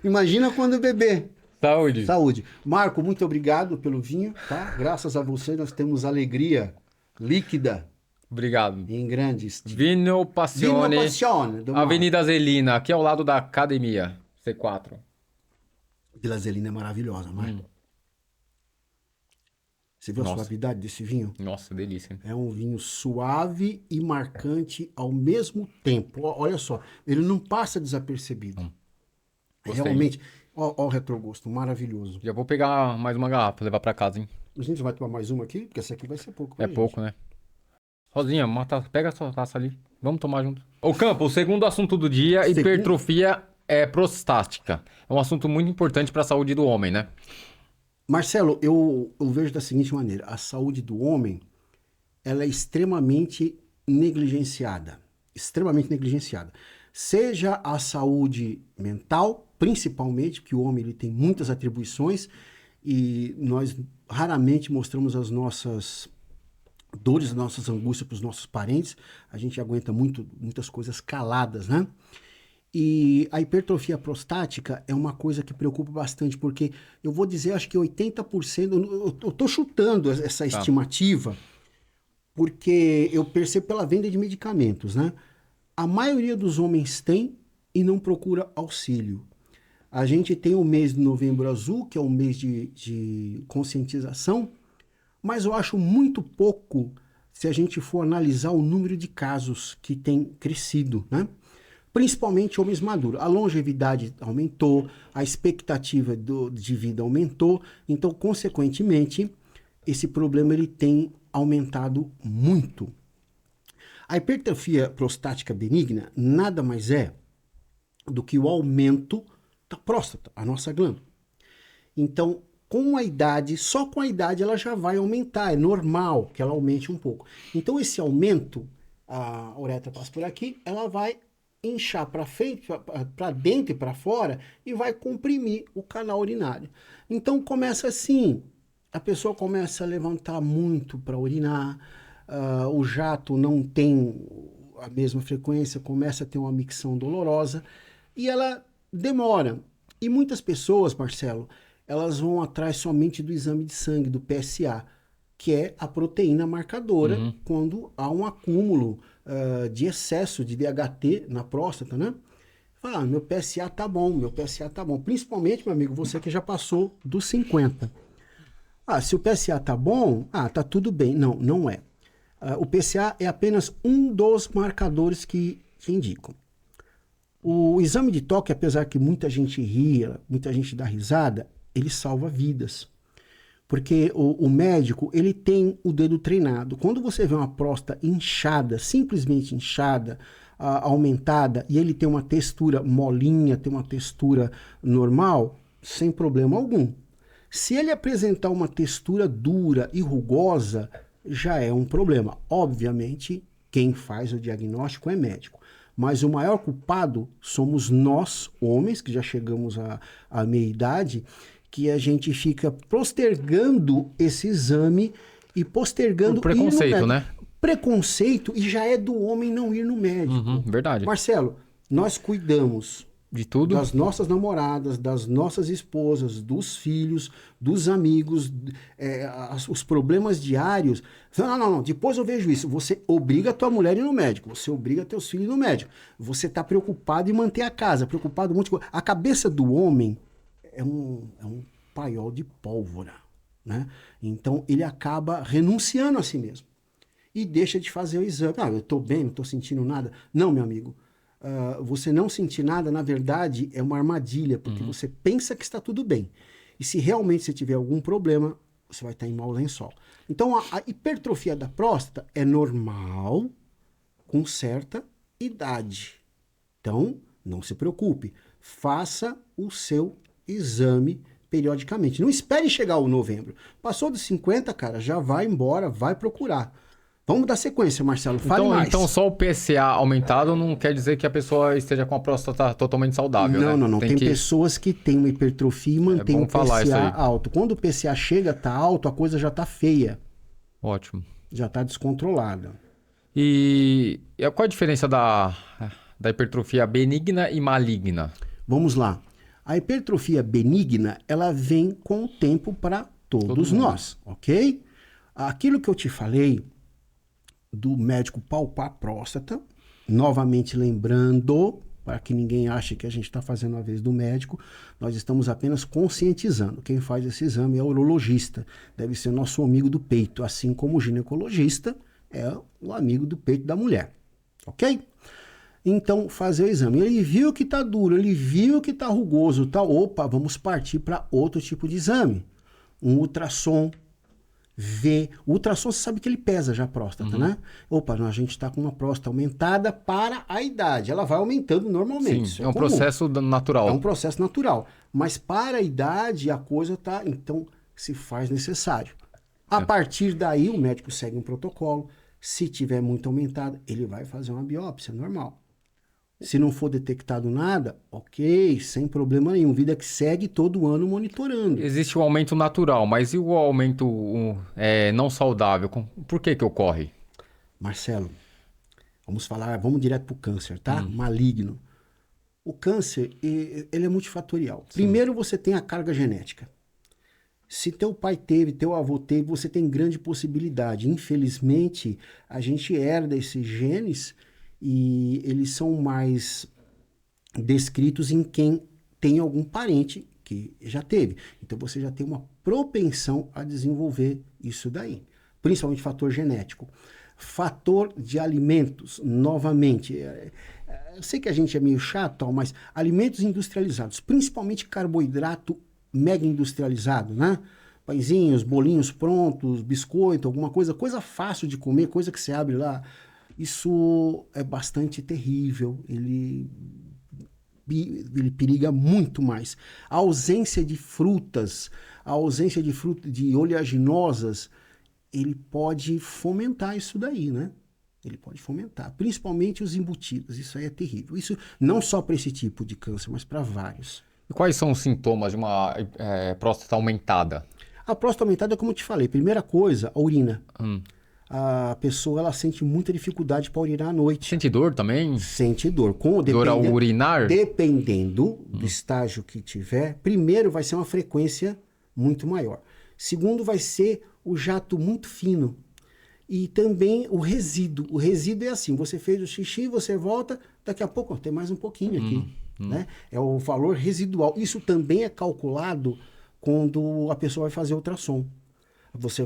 [SPEAKER 2] imagina quando beber.
[SPEAKER 1] Saúde.
[SPEAKER 2] Saúde. Marco, muito obrigado pelo vinho, tá? Graças a você nós temos alegria líquida
[SPEAKER 1] Obrigado.
[SPEAKER 2] em grandes.
[SPEAKER 1] Vino Passione,
[SPEAKER 2] Vino Passione, do
[SPEAKER 1] Avenida Zelina, aqui ao lado da academia, C4.
[SPEAKER 2] Vila Zelina é maravilhosa, Marco. Você viu a
[SPEAKER 1] Nossa.
[SPEAKER 2] suavidade desse vinho?
[SPEAKER 1] Nossa, delícia.
[SPEAKER 2] É um vinho suave e marcante ao mesmo tempo. Olha só, ele não passa desapercebido.
[SPEAKER 1] Gostei.
[SPEAKER 2] Realmente, ó o retrogosto, maravilhoso.
[SPEAKER 1] Já vou pegar mais uma garrafa, levar pra casa, hein?
[SPEAKER 2] A gente vai tomar mais uma aqui, porque essa aqui vai ser pouco. pra
[SPEAKER 1] É
[SPEAKER 2] gente.
[SPEAKER 1] pouco, né? Rosinha, pega a sua taça ali. Vamos tomar junto. Ô, Campo, o segundo assunto do dia,
[SPEAKER 2] Segundo?
[SPEAKER 1] hipertrofia prostática. É um assunto muito importante para a saúde do homem, né?
[SPEAKER 2] Marcelo, eu vejo da seguinte maneira: a saúde do homem, ela é extremamente negligenciada. Extremamente negligenciada. Seja a saúde mental, principalmente, porque o homem ele tem muitas atribuições e nós raramente mostramos as nossas dores, as nossas angústias para os nossos parentes. A gente aguenta muitas coisas caladas, né? E a hipertrofia prostática é uma coisa que preocupa bastante, porque eu vou dizer, acho que 80%, eu estou chutando essa estimativa, porque eu percebo pela venda de medicamentos, né? A maioria dos homens tem e não procura auxílio. A gente tem o mês de Novembro Azul, que é um mês de conscientização, mas eu acho muito pouco se a gente for analisar o número de casos que tem crescido, né? Principalmente homens maduros. A longevidade aumentou, a expectativa de vida aumentou, então, consequentemente, esse problema ele tem aumentado muito. A hipertrofia prostática benigna nada mais é do que o aumento da próstata, a nossa glândula. Então, com a idade, só com a idade ela já vai aumentar, é normal que ela aumente um pouco. Então, esse aumento, a uretra passa por aqui, ela vai inchar para frente, para dentro e para fora e vai comprimir o canal urinário. Então começa assim, a pessoa começa a levantar muito para urinar, o jato não tem a mesma frequência, começa a ter uma micção dolorosa e ela demora. E muitas pessoas, Marcelo, elas vão atrás somente do exame de sangue, do PSA, que é a proteína marcadora quando há um acúmulo de excesso de DHT na próstata, né? Fala, meu PSA tá bom, meu PSA tá bom. Principalmente, meu amigo, você que já passou dos 50. Se o PSA tá bom, tá tudo bem. Não, não é. O PSA é apenas um dos marcadores que indicam. O exame de toque, apesar que muita gente ria, muita gente dá risada, ele salva vidas. Porque o médico, ele tem o dedo treinado. Quando você vê uma próstata inchada, simplesmente inchada, aumentada, e ele tem uma textura molinha, tem uma textura normal, sem problema algum. Se ele apresentar uma textura dura e rugosa, já é um problema. Obviamente, quem faz o diagnóstico é médico. Mas o maior culpado somos nós, homens, que já chegamos à meia-idade, que a gente fica postergando esse exame e postergando...
[SPEAKER 1] Por preconceito, né?
[SPEAKER 2] Preconceito, e já é do homem não ir no médico.
[SPEAKER 1] Verdade.
[SPEAKER 2] Marcelo, nós cuidamos
[SPEAKER 1] de tudo,
[SPEAKER 2] das nossas namoradas, das nossas esposas, dos filhos, dos amigos, os problemas diários. Não, depois eu vejo isso. Você obriga a tua mulher a ir no médico, você obriga teus filhos a ir no médico. Você está preocupado em manter a casa, preocupado um monte de coisa. A cabeça do homem é um paiol de pólvora, né? Então ele acaba renunciando a si mesmo e deixa de fazer o exame. Eu estou bem, não estou sentindo nada. Não, meu amigo, você não sentir nada, na verdade, é uma armadilha, porque você pensa que está tudo bem. E se realmente você tiver algum problema, você vai estar em mau lençol. Então a hipertrofia da próstata é normal com certa idade. Então, não se preocupe. Faça o seu exame periodicamente. Não espere chegar o novembro. Passou dos 50, cara, já vai embora, vai procurar. Vamos dar sequência, Marcelo. Fale mais.
[SPEAKER 1] Então só o PSA aumentado não quer dizer que a pessoa esteja com a próstata totalmente saudável, né?
[SPEAKER 2] Não. Tem pessoas que têm uma hipertrofia e mantêm o PSA alto. Quando o PSA chega, tá alto, a coisa já tá feia.
[SPEAKER 1] Ótimo.
[SPEAKER 2] Já tá descontrolada.
[SPEAKER 1] E qual a diferença da hipertrofia benigna e maligna?
[SPEAKER 2] Vamos lá. A hipertrofia benigna, ela vem com o tempo para todos nós, ok? Aquilo que eu te falei do médico palpar a próstata, novamente lembrando, para que ninguém ache que a gente está fazendo a vez do médico, nós estamos apenas conscientizando. Quem faz esse exame é o urologista, deve ser nosso amigo do peito, assim como o ginecologista é o amigo do peito da mulher, ok? Então, fazer o exame. Ele viu que está duro, ele viu que está rugoso, tá? Opa, vamos partir para outro tipo de exame. Um ultrassom. Vê. O ultrassom, você sabe que ele pesa já a próstata, né? Opa, a gente está com uma próstata aumentada para a idade. Ela vai aumentando normalmente.
[SPEAKER 1] Sim,
[SPEAKER 2] Isso
[SPEAKER 1] é um
[SPEAKER 2] comum.
[SPEAKER 1] processo
[SPEAKER 2] É um
[SPEAKER 1] natural.
[SPEAKER 2] processo natural. Mas para a idade, a coisa tá. Então, se faz necessário. A partir daí, o médico segue um protocolo. Se tiver muito aumentado, ele vai fazer uma biópsia normal. Se não for detectado nada, ok, sem problema nenhum. Vida que segue todo ano monitorando.
[SPEAKER 1] Existe o aumento natural, mas e o aumento não saudável? Por que que ocorre?
[SPEAKER 2] Marcelo, vamos direto para o câncer, tá? Maligno. O câncer, ele é multifatorial. Primeiro, você tem a carga genética. Se teu pai teve, teu avô teve, você tem grande possibilidade. Infelizmente, a gente herda esses genes e eles são mais descritos em quem tem algum parente que já teve. Então, você já tem uma propensão a desenvolver isso daí. Principalmente fator genético. Fator de alimentos, novamente. Eu sei que a gente é meio chato, mas alimentos industrializados, principalmente carboidrato mega industrializado, né? Pãezinhos, bolinhos prontos, biscoito, alguma coisa fácil de comer, coisa que você abre lá. Isso é bastante terrível. Ele periga muito mais. A ausência de frutas, de oleaginosas, ele pode fomentar isso daí, né? Ele pode fomentar, principalmente os embutidos. Isso aí é terrível. Isso não só para esse tipo de câncer, mas para vários.
[SPEAKER 1] E quais são os sintomas de uma próstata aumentada?
[SPEAKER 2] A próstata aumentada, como eu te falei, primeira coisa, a urina. A pessoa ela sente muita dificuldade para urinar à noite.
[SPEAKER 1] Sente dor também?
[SPEAKER 2] Sente dor.
[SPEAKER 1] Dor ao urinar?
[SPEAKER 2] Dependendo do estágio que tiver, primeiro vai ser uma frequência muito maior. Segundo, vai ser o jato muito fino. E também o resíduo. O resíduo é assim, você fez o xixi, você volta, daqui a pouco tem mais um pouquinho aqui. Né? É o valor residual. Isso também é calculado quando a pessoa vai fazer ultrassom. Você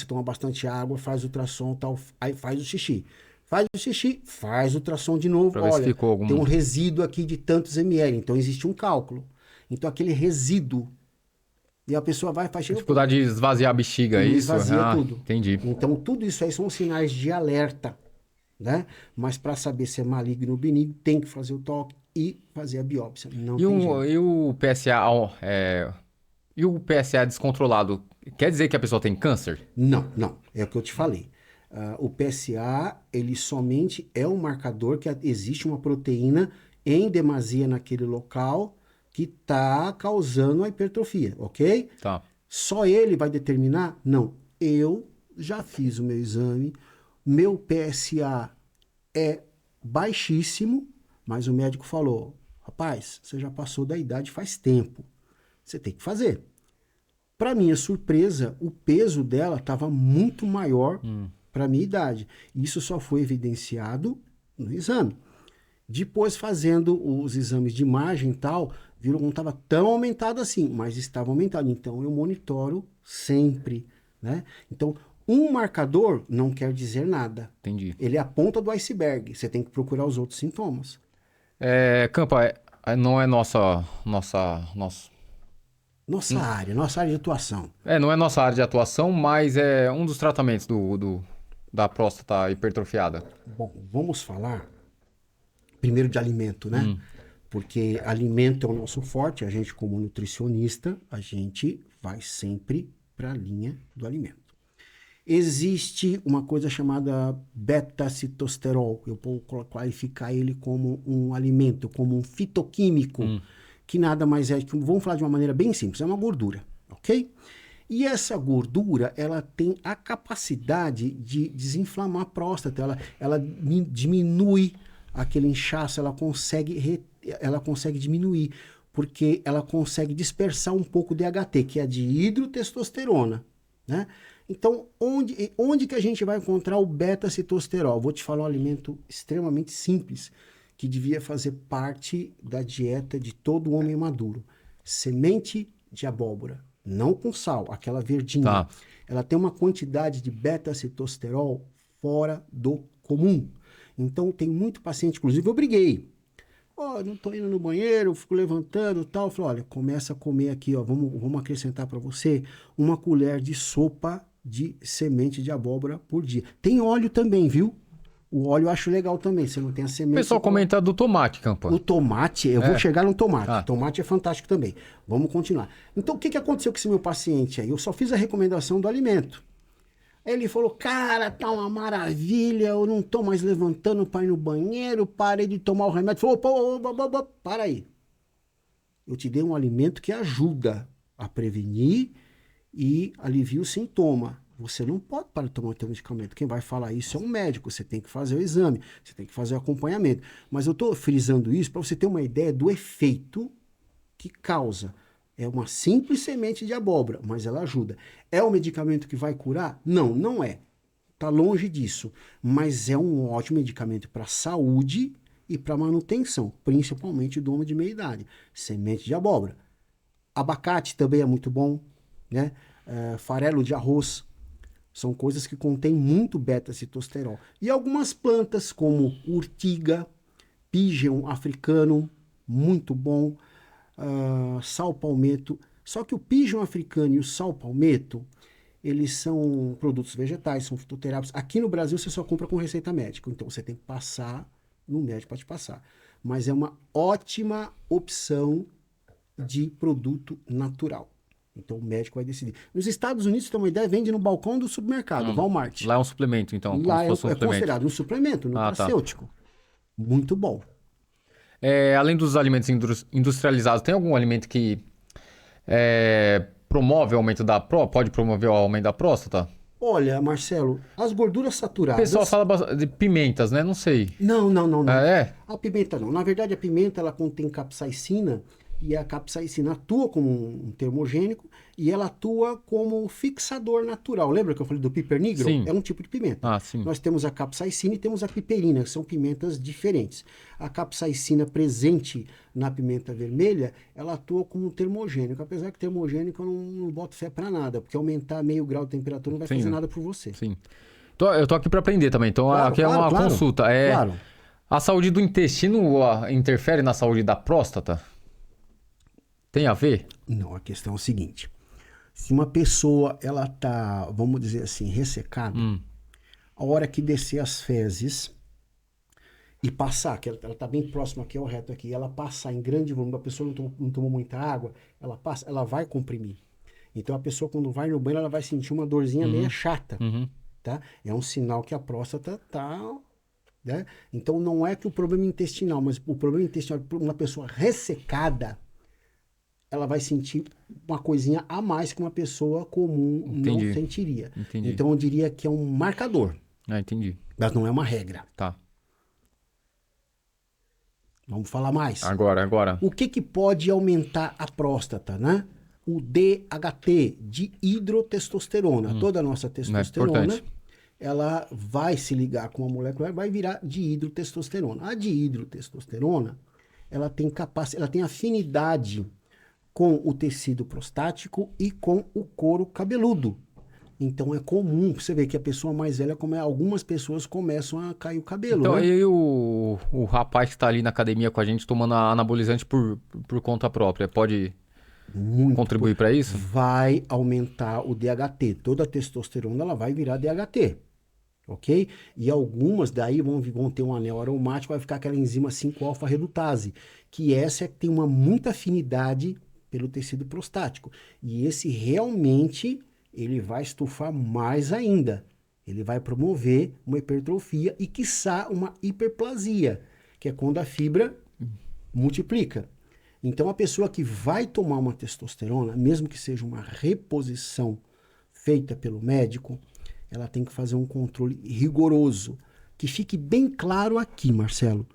[SPEAKER 2] toma bastante água, faz ultrassom, tal, aí faz o xixi. Faz o xixi, faz ultrassom de novo.
[SPEAKER 1] Pra ver se
[SPEAKER 2] Olha,
[SPEAKER 1] ficou algum...
[SPEAKER 2] tem um resíduo aqui de tantos ml. Então existe um cálculo. Então aquele resíduo. E a pessoa faz...
[SPEAKER 1] Dificuldade de esvaziar a bexiga, é isso?
[SPEAKER 2] Esvazia tudo.
[SPEAKER 1] Entendi.
[SPEAKER 2] Então tudo isso aí são sinais de alerta. Né? Mas para saber se é maligno ou benigno, tem que fazer o toque e fazer a biópsia. Não tem jeito.
[SPEAKER 1] E o PSA descontrolado, quer dizer que a pessoa tem câncer?
[SPEAKER 2] Não. É o que eu te falei. O PSA, ele somente é um marcador que existe uma proteína em demasia naquele local que está causando a hipertrofia, ok?
[SPEAKER 1] Tá.
[SPEAKER 2] Só ele vai determinar? Não. Eu já fiz o meu exame, meu PSA é baixíssimo, mas o médico falou, rapaz, você já passou da idade faz tempo, você tem que fazer. Para minha surpresa, o peso dela estava muito maior para minha idade. Isso só foi evidenciado no exame. Depois, fazendo os exames de imagem e tal, viram que não estava tão aumentado assim, mas estava aumentado. Então, eu monitoro sempre, né? Então, um marcador não quer dizer nada.
[SPEAKER 1] Entendi.
[SPEAKER 2] Ele é a ponta do iceberg. Você tem que procurar os outros sintomas.
[SPEAKER 1] Campa, não é nossa
[SPEAKER 2] Nossa área de atuação.
[SPEAKER 1] não é nossa área de atuação, mas é um dos tratamentos da próstata hipertrofiada.
[SPEAKER 2] Bom, vamos falar primeiro de alimento, né? Porque alimento é o nosso forte. A gente, como nutricionista, a gente vai sempre para a linha do alimento. Existe uma coisa chamada beta-citosterol. Eu vou qualificar ele como um alimento, como um fitoquímico, que nada mais é que, vamos falar de uma maneira bem simples, é uma gordura, ok? E essa gordura, ela tem a capacidade de desinflamar a próstata, ela diminui aquele inchaço, ela consegue diminuir, porque ela consegue dispersar um pouco de DHT, que é a dihidrotestosterona, né? Então, onde que a gente vai encontrar o beta-citosterol? Vou te falar um alimento extremamente simples, que devia fazer parte da dieta de todo homem maduro. Semente de abóbora, não com sal, aquela verdinha.
[SPEAKER 1] Tá.
[SPEAKER 2] Ela tem uma quantidade de beta-citosterol fora do comum. Então, tem muito paciente, inclusive eu briguei. Não tô indo no banheiro, fico levantando e tal. Eu falei, olha, começa a comer aqui, ó, vamos acrescentar para você uma colher de sopa de semente de abóbora por dia. Tem óleo também, viu? O óleo eu acho legal também. Você não tem a
[SPEAKER 1] O
[SPEAKER 2] semente.
[SPEAKER 1] pessoal comenta do tomate, Campa.
[SPEAKER 2] O tomate, eu vou chegar no tomate.
[SPEAKER 1] Ah.
[SPEAKER 2] Tomate é fantástico também. Vamos continuar. Então, o que aconteceu com esse meu paciente aí? Eu só fiz a recomendação do alimento. Aí ele falou, cara, tá uma maravilha, eu não tô mais levantando para ir no banheiro, parei de tomar o remédio. Falou, opa, para aí. Eu te dei um alimento que ajuda a prevenir e alivia o sintoma. Você não pode parar de tomar o teu medicamento. Quem vai falar isso é um médico. Você tem que fazer o exame, você tem que fazer o acompanhamento. Mas eu estou frisando isso para você ter uma ideia do efeito que causa. É uma simples semente de abóbora, mas ela ajuda. É um medicamento que vai curar? Não, não é. Está longe disso. Mas é um ótimo medicamento para a saúde e para manutenção, principalmente do homem de meia idade. Semente de abóbora. Abacate também é muito bom, né? Farelo de arroz. São coisas que contêm muito beta-citosterol. E algumas plantas, como urtiga, pigeon africano, muito bom, sal palmeto. Só que o pigeon africano e o sal palmeto, eles são produtos vegetais, são fitoterápicos. Aqui no Brasil você só compra com receita médica, então você tem que passar no médico para te passar. Mas é uma ótima opção de produto natural. Então o médico vai decidir. Nos Estados Unidos, você tem uma ideia, vende no balcão do supermercado, Walmart.
[SPEAKER 1] Lá é um suplemento, então. Como
[SPEAKER 2] Lá
[SPEAKER 1] se fosse um
[SPEAKER 2] é
[SPEAKER 1] suplemento.
[SPEAKER 2] considerado um suplemento nutracêutico. Muito bom.
[SPEAKER 1] Além dos alimentos industrializados, tem algum alimento que promove o aumento pode promover o aumento da próstata?
[SPEAKER 2] Olha, Marcelo, as gorduras
[SPEAKER 1] O
[SPEAKER 2] saturadas...
[SPEAKER 1] pessoal fala de pimentas, né? Não sei.
[SPEAKER 2] Não.
[SPEAKER 1] A
[SPEAKER 2] A pimenta não. Na verdade, a pimenta ela contém capsaicina e a capsaicina atua como um termogênico e ela atua como fixador natural. Lembra que eu falei do piper negro?
[SPEAKER 1] Sim.
[SPEAKER 2] É um tipo de pimenta.
[SPEAKER 1] sim.
[SPEAKER 2] Nós temos a capsaicina e temos a piperina, que são pimentas diferentes. A capsaicina presente na pimenta vermelha, ela atua como um termogênico. Apesar que termogênico eu não boto fé para nada, porque aumentar meio grau de temperatura não vai fazer nada por você.
[SPEAKER 1] Sim. Eu tô aqui para aprender também. Então aqui é uma consulta.
[SPEAKER 2] Claro.
[SPEAKER 1] A saúde do intestino interfere na saúde da próstata? Tem a ver?
[SPEAKER 2] Não, a questão é o seguinte. Se uma pessoa, ela tá, vamos dizer assim, ressecada, a hora que descer as fezes e passar, que ela tá bem próxima aqui ao reto aqui, ela passar em grande volume, a pessoa não tomou muita água, ela vai comprimir. Então a pessoa quando vai no banho, ela vai sentir uma dorzinha meio chata, tá? É um sinal que a próstata tá... Né? Então não é que o problema intestinal, mas o problema intestinal, uma pessoa ressecada, ela vai sentir uma coisinha a mais que uma pessoa comum não sentiria.
[SPEAKER 1] Entendi.
[SPEAKER 2] Então eu diria que é um marcador.
[SPEAKER 1] Entendi.
[SPEAKER 2] Mas não é uma regra.
[SPEAKER 1] Tá.
[SPEAKER 2] Vamos falar mais.
[SPEAKER 1] Agora.
[SPEAKER 2] O que pode aumentar a próstata, né? O DHT, dihidrotestosterona. Toda a nossa testosterona, ela vai se ligar com a molécula, vai virar dihidrotestosterona. A dihidrotestosterona, ela tem afinidade com o tecido prostático e com o couro cabeludo. Então é comum você ver que a pessoa mais velha, algumas pessoas começam a cair o cabelo.
[SPEAKER 1] Então,
[SPEAKER 2] né?
[SPEAKER 1] e o rapaz que está ali na academia com a gente tomando anabolizante por conta própria, pode contribuir para isso?
[SPEAKER 2] Vai aumentar o DHT. Toda a testosterona ela vai virar DHT. Ok? E algumas daí vão ter um anel aromático, vai ficar aquela enzima 5-alfa-redutase, que essa tem muita afinidade pelo tecido prostático. E esse realmente, ele vai estufar mais ainda. Ele vai promover uma hipertrofia e, quiçá, uma hiperplasia, que é quando a fibra multiplica. Então, a pessoa que vai tomar uma testosterona, mesmo que seja uma reposição feita pelo médico, ela tem que fazer um controle rigoroso. Que fique bem claro aqui, Marcelo,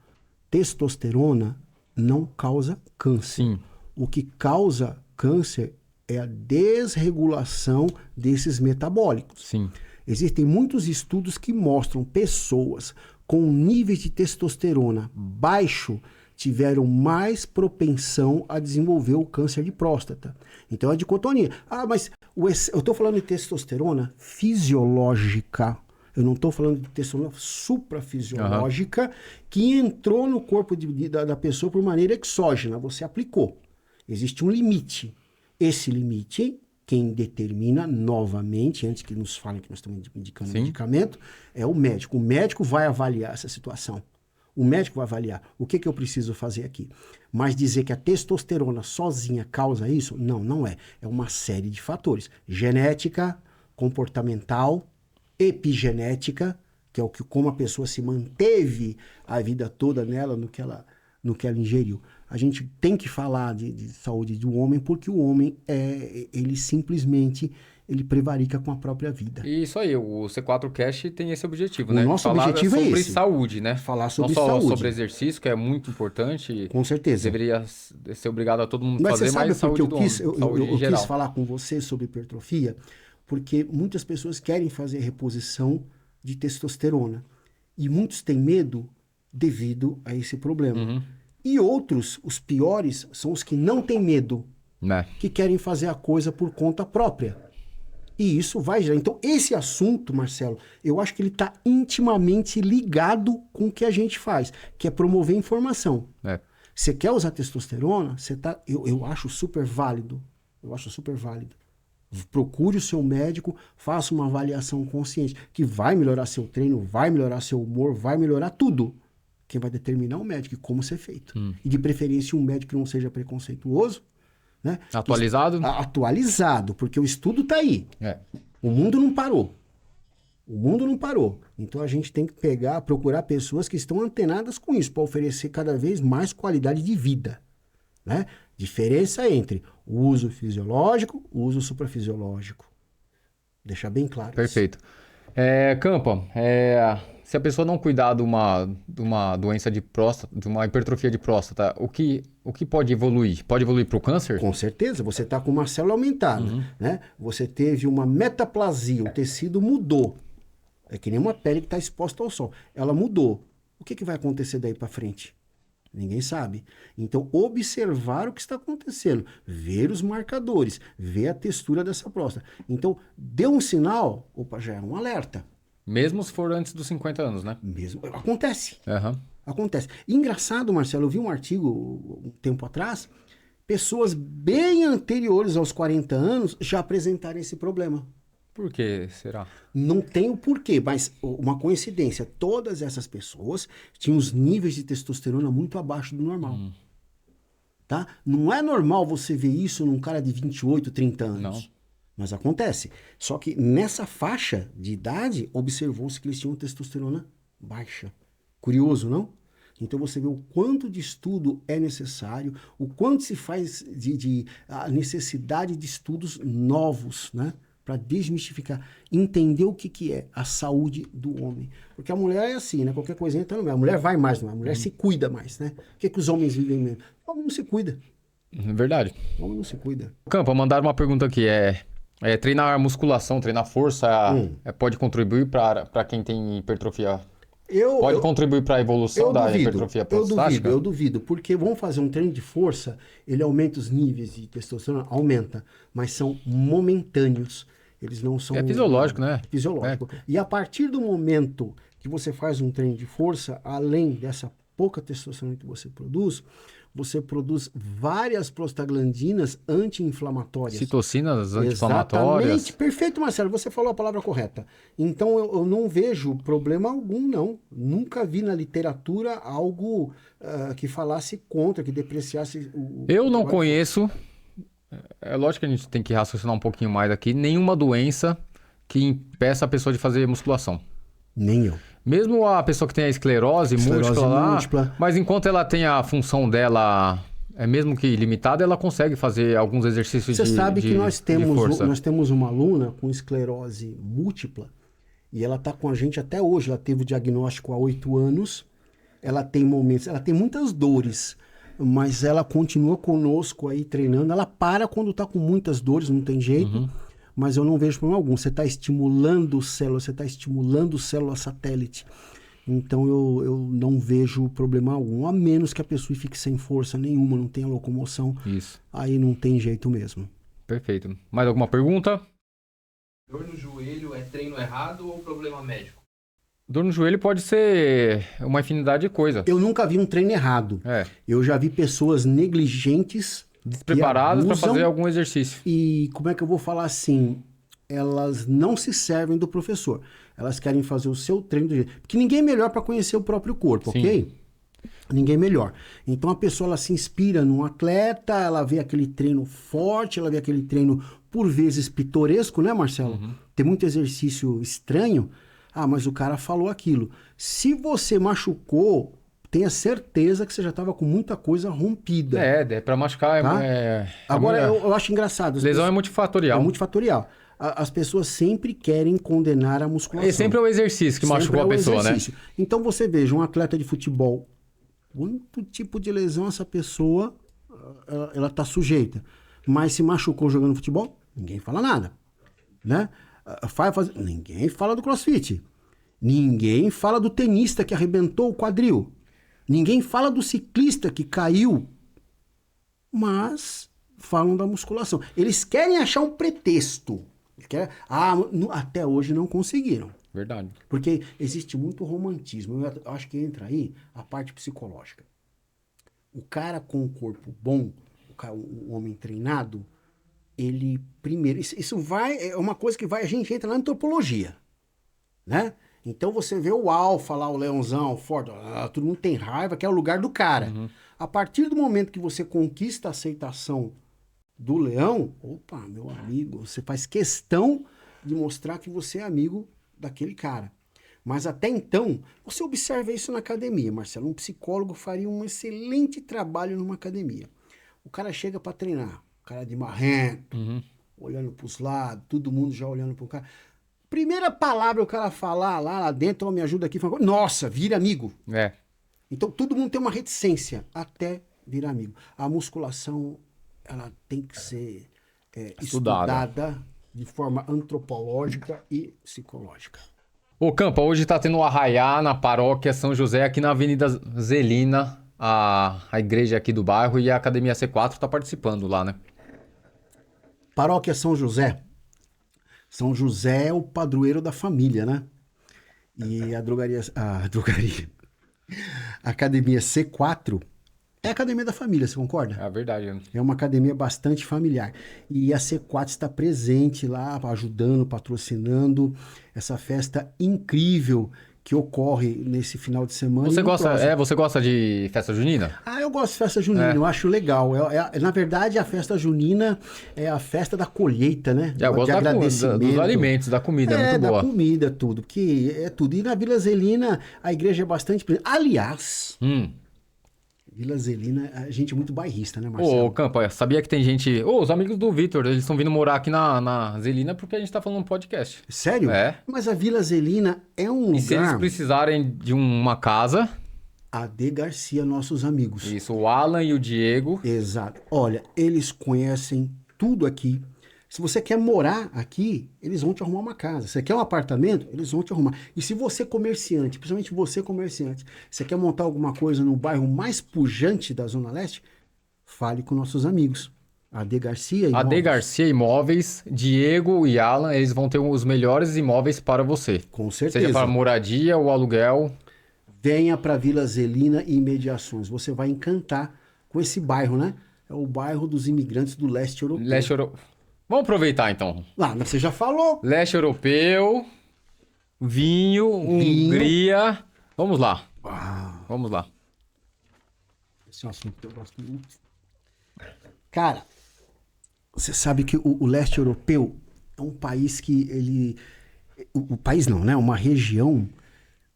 [SPEAKER 2] testosterona não causa câncer.
[SPEAKER 1] Sim.
[SPEAKER 2] O que causa câncer é a desregulação desses metabólicos.
[SPEAKER 1] Sim.
[SPEAKER 2] Existem muitos estudos que mostram pessoas com níveis de testosterona baixo tiveram mais propensão a desenvolver o câncer de próstata. Então é a dicotomia. Mas eu estou falando de testosterona fisiológica. Eu não estou falando de testosterona suprafisiológica que entrou no corpo da pessoa por maneira exógena. Você aplicou. Existe um limite. Esse limite Quem determina novamente, antes que nos falem que nós estamos indicando
[SPEAKER 1] Sim.
[SPEAKER 2] medicamento, é o médico. O médico vai avaliar essa situação. O médico vai avaliar o que eu preciso fazer aqui. Mas dizer que a testosterona sozinha causa isso, não é. É uma série de fatores. Genética, comportamental, epigenética, que é como a pessoa se manteve a vida toda nela, no que ela ingeriu. A gente tem que falar de saúde do homem, porque o homem, ele simplesmente, ele prevarica com a própria vida.
[SPEAKER 1] E isso aí, o C4Cast tem esse objetivo,
[SPEAKER 2] O
[SPEAKER 1] né?
[SPEAKER 2] nosso
[SPEAKER 1] Falar
[SPEAKER 2] objetivo é
[SPEAKER 1] sobre
[SPEAKER 2] esse.
[SPEAKER 1] saúde, né?
[SPEAKER 2] Falar sobre
[SPEAKER 1] Não só
[SPEAKER 2] saúde.
[SPEAKER 1] sobre exercício, que é muito importante.
[SPEAKER 2] Com certeza.
[SPEAKER 1] Deveria ser obrigado a todo mundo
[SPEAKER 2] Mas
[SPEAKER 1] fazer,
[SPEAKER 2] você sabe
[SPEAKER 1] mas
[SPEAKER 2] por que
[SPEAKER 1] saúde
[SPEAKER 2] eu
[SPEAKER 1] do
[SPEAKER 2] quis,
[SPEAKER 1] homem, saúde
[SPEAKER 2] eu
[SPEAKER 1] geral.
[SPEAKER 2] quis falar com você sobre hipertrofia? Porque muitas pessoas querem fazer reposição de testosterona. E muitos têm medo devido a esse problema.
[SPEAKER 1] Uhum.
[SPEAKER 2] E outros, os piores, são os que não têm medo,
[SPEAKER 1] Né?
[SPEAKER 2] que querem fazer a coisa por conta própria. E isso vai gerar. Então, esse assunto, Marcelo, eu acho que ele está intimamente ligado com o que a gente faz, que é promover informação.
[SPEAKER 1] É.
[SPEAKER 2] Você quer usar testosterona? Eu acho super válido. Eu acho super válido. Procure o seu médico, faça uma avaliação consciente, que vai melhorar seu treino, vai melhorar seu humor, vai melhorar tudo. Quem vai determinar é o médico e como ser feito. E de preferência um médico que não seja preconceituoso, né?
[SPEAKER 1] Atualizado?
[SPEAKER 2] Atualizado, porque o estudo está aí.
[SPEAKER 1] É.
[SPEAKER 2] O mundo não parou. O mundo não parou. Então a gente tem que procurar pessoas que estão antenadas com isso, para oferecer cada vez mais qualidade de vida. Né? Diferença entre o uso fisiológico e o uso suprafisiológico. Deixar bem claro.
[SPEAKER 1] Perfeito. Campa, se a pessoa não cuidar de uma doença de próstata, de uma hipertrofia de próstata, o que pode evoluir? Pode evoluir para o câncer?
[SPEAKER 2] Com certeza, você está com uma célula aumentada, né? Você teve uma metaplasia, o tecido mudou. É que nem uma pele que está exposta ao sol. Ela mudou. O que vai acontecer daí para frente? Ninguém sabe. Então, observar o que está acontecendo, ver os marcadores, ver a textura dessa próstata. Então, deu um sinal, já é um alerta.
[SPEAKER 1] Mesmo se for antes dos 50 anos, né?
[SPEAKER 2] Mesmo, acontece.
[SPEAKER 1] Uhum.
[SPEAKER 2] Acontece. Engraçado, Marcelo, eu vi um artigo um tempo atrás, pessoas bem anteriores aos 40 anos já apresentaram esse problema.
[SPEAKER 1] Por que será?
[SPEAKER 2] Não tem o porquê, mas uma coincidência. Todas essas pessoas tinham os níveis de testosterona muito abaixo do normal. Tá? Não é normal você ver isso num cara de 28, 30 anos.
[SPEAKER 1] Não.
[SPEAKER 2] Mas acontece. Só que nessa faixa de idade, observou-se que eles tinham testosterona baixa. Curioso, não? Então você vê o quanto de estudo é necessário, o quanto se faz a necessidade de estudos novos, né? Para desmistificar, entender o que é a saúde do homem. Porque a mulher é assim, né? Qualquer coisinha tá no meio. A mulher vai mais, não é? A mulher se cuida mais, né? O que os homens vivem mesmo? O homem não se cuida.
[SPEAKER 1] Verdade.
[SPEAKER 2] O homem não se cuida.
[SPEAKER 1] Campa, mandaram uma pergunta aqui. Treinar musculação, treinar força, pode contribuir para quem tem hipertrofia? Pode contribuir para a evolução da hipertrofia prostática?
[SPEAKER 2] Eu duvido, porque vamos fazer um treino de força, ele aumenta os níveis de testosterona, aumenta, mas são momentâneos. Eles não são...
[SPEAKER 1] É fisiológico, né?
[SPEAKER 2] Fisiológico. E a partir do momento que você faz um treino de força, além dessa pouca testosterona que você produz várias prostaglandinas anti-inflamatórias.
[SPEAKER 1] Citocinas anti-inflamatórias.
[SPEAKER 2] Exatamente. Perfeito, Marcelo. Você falou a palavra correta. Então, eu não vejo problema algum, não. Nunca vi na literatura algo que falasse contra, que depreciasse o...
[SPEAKER 1] Eu não conheço, é lógico que a gente tem que raciocinar um pouquinho mais aqui, nenhuma doença que impeça a pessoa de fazer musculação.
[SPEAKER 2] Nem eu.
[SPEAKER 1] Mesmo a pessoa que tem a esclerose múltipla, mas enquanto ela tem a função dela, mesmo que limitada, ela consegue fazer alguns exercícios de força.
[SPEAKER 2] Você sabe que nós temos uma aluna com esclerose múltipla e ela está com a gente até hoje. Ela teve o diagnóstico há 8 anos, ela tem momentos, ela tem muitas dores, mas ela continua conosco aí treinando. Ela para quando está com muitas dores, não tem jeito. Mas eu não vejo problema algum. Você está estimulando células, você está estimulando célula satélite. Então eu não vejo problema algum. A menos que a pessoa fique sem força nenhuma, não tenha locomoção.
[SPEAKER 1] Isso.
[SPEAKER 2] Aí não tem jeito mesmo.
[SPEAKER 1] Perfeito. Mais alguma pergunta?
[SPEAKER 3] Dor no joelho é treino errado ou problema médico?
[SPEAKER 1] Dor no joelho pode ser uma infinidade de coisas.
[SPEAKER 2] Eu nunca vi um treino errado. Eu já vi pessoas negligentes
[SPEAKER 1] Despreparadas para
[SPEAKER 2] abusam.
[SPEAKER 1] fazer algum exercício.
[SPEAKER 2] E como é que eu vou falar assim? Elas não se servem do professor. Elas querem fazer o seu treino do jeito. Porque ninguém é melhor para conhecer o próprio corpo,
[SPEAKER 1] Sim.
[SPEAKER 2] ok? Ninguém é melhor. Então a pessoa ela se inspira num atleta, ela vê aquele treino forte, ela vê aquele treino por vezes pitoresco, né, Marcelo? Tem muito exercício estranho. Ah, mas o cara falou aquilo. Se você machucou, tenha certeza que você já estava com muita coisa rompida.
[SPEAKER 1] É para machucar
[SPEAKER 2] Tá? Agora,
[SPEAKER 1] muito-
[SPEAKER 2] eu acho engraçado. as
[SPEAKER 1] lesão é
[SPEAKER 2] pessoas-
[SPEAKER 1] multifatorial.
[SPEAKER 2] É multifatorial. As pessoas sempre querem condenar a musculação.
[SPEAKER 1] E sempre é o exercício que
[SPEAKER 2] Sempre
[SPEAKER 1] machucou
[SPEAKER 2] é
[SPEAKER 1] a
[SPEAKER 2] o
[SPEAKER 1] pessoa,
[SPEAKER 2] exercício. Então você veja, um atleta de futebol, quanto tipo de lesão essa pessoa ela está sujeita. Mas se machucou jogando futebol, ninguém fala nada. Né? Ninguém fala do CrossFit. Ninguém fala do tenista que arrebentou o quadril. Ninguém fala do ciclista que caiu. Mas falam da musculação. Eles querem achar um pretexto. Até hoje não conseguiram.
[SPEAKER 1] Verdade.
[SPEAKER 2] Porque existe muito romantismo. Eu acho que entra aí a parte psicológica. O cara com o corpo bom, o homem treinado, ele primeiro... Isso é uma coisa que a gente entra na antropologia. Né? Então você vê o alfa lá, o leãozão, forte, todo mundo tem raiva, que é o lugar do cara. A partir do momento que você conquista a aceitação do leão, opa, meu amigo, você faz questão de mostrar que você é amigo daquele cara. Mas até então, você observa isso na academia, Marcelo. Um psicólogo faria um excelente trabalho numa academia. O cara chega para treinar, o cara de marrento, olhando para os lados, todo mundo já olhando para o cara. Primeira palavra o cara falar lá dentro, me ajuda aqui, fala, nossa, vira amigo.
[SPEAKER 1] É.
[SPEAKER 2] Então todo mundo tem uma reticência até virar amigo. A musculação, ela tem que ser estudada de forma antropológica e psicológica.
[SPEAKER 1] Ô, Campa, hoje tá tendo um arraiá na paróquia São José, aqui na Avenida Zelina, a igreja aqui do bairro, e a Academia C4 tá participando lá, né?
[SPEAKER 2] Paróquia São José. São José é o padroeiro da família, né? E a Academia C4 é a academia da família, você concorda?
[SPEAKER 1] É verdade. Né?
[SPEAKER 2] É uma academia bastante familiar. E a C4 está presente lá, ajudando, patrocinando essa festa incrível que ocorre nesse final de semana.
[SPEAKER 1] Você gosta de festa junina?
[SPEAKER 2] Eu gosto de festa junina, eu acho legal. Na verdade, a festa junina é a festa da colheita, né?
[SPEAKER 1] Eu gosto dos alimentos, da comida, é muito boa.
[SPEAKER 2] Da comida, tudo, porque é tudo. E na Vila Zelina, a igreja é bastante... Aliás... Vila Zelina, a gente é muito bairrista, né, Marcelo?
[SPEAKER 1] Ô, Campa, sabia que tem gente... os amigos do Vitor, eles estão vindo morar aqui na Zelina porque a gente tá falando um podcast.
[SPEAKER 2] Sério?
[SPEAKER 1] É.
[SPEAKER 2] Mas a Vila Zelina é um lugar...
[SPEAKER 1] E se eles precisarem de uma casa...
[SPEAKER 2] AD Garcia, nossos amigos.
[SPEAKER 1] Isso, o Alan e o Diego.
[SPEAKER 2] Exato. Olha, eles conhecem tudo aqui. Se você quer morar aqui, eles vão te arrumar uma casa. Você quer um apartamento, eles vão te arrumar. E se você comerciante, principalmente você comerciante, você quer montar alguma coisa no bairro mais pujante da Zona Leste, fale com nossos amigos. AD Garcia Imóveis.
[SPEAKER 1] AD Garcia Imóveis, Diego e Alan, eles vão ter os melhores imóveis para você.
[SPEAKER 2] Com certeza.
[SPEAKER 1] Seja para moradia ou aluguel.
[SPEAKER 2] Venha para Vila Zelina e Imediações. Você vai encantar com esse bairro, né? É o bairro dos imigrantes do leste europeu.
[SPEAKER 1] Vamos aproveitar, então.
[SPEAKER 2] Você já falou.
[SPEAKER 1] Leste europeu, vinho, Hungria. Vamos lá. Vamos lá.
[SPEAKER 2] Esse é um assunto que eu gosto muito. Cara, você sabe que o leste europeu é um país que ele... O país não, né? Uma região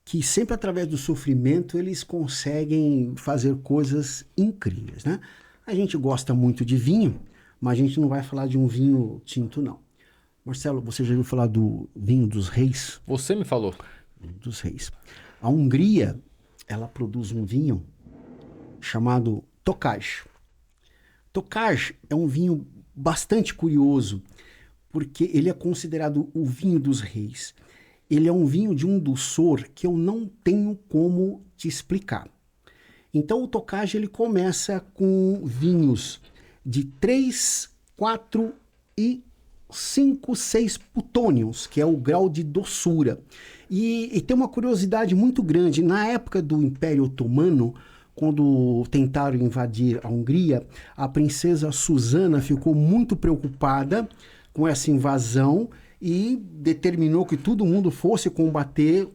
[SPEAKER 2] que sempre através do sofrimento eles conseguem fazer coisas incríveis, né? A gente gosta muito de vinho, mas a gente não vai falar de um vinho tinto, não. Marcelo, você já ouviu falar do vinho dos reis?
[SPEAKER 1] Você me falou.
[SPEAKER 2] Dos reis. A Hungria, ela produz um vinho chamado Tokaj. Tokaj é um vinho bastante curioso, porque ele é considerado o vinho dos reis. Ele é um vinho de um doçor que eu não tenho como te explicar. Então o Tokaj ele começa com vinhos de 3, 4 e 5, 6 putônios, que é o grau de doçura. E tem uma curiosidade muito grande. Na época do Império Otomano, quando tentaram invadir a Hungria, a princesa Susana ficou muito preocupada com essa invasão e determinou que todo mundo fosse combater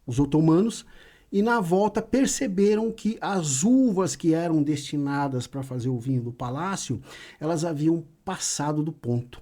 [SPEAKER 2] os otomanos. E na volta perceberam que as uvas que eram destinadas para fazer o vinho do palácio, elas haviam passado do ponto.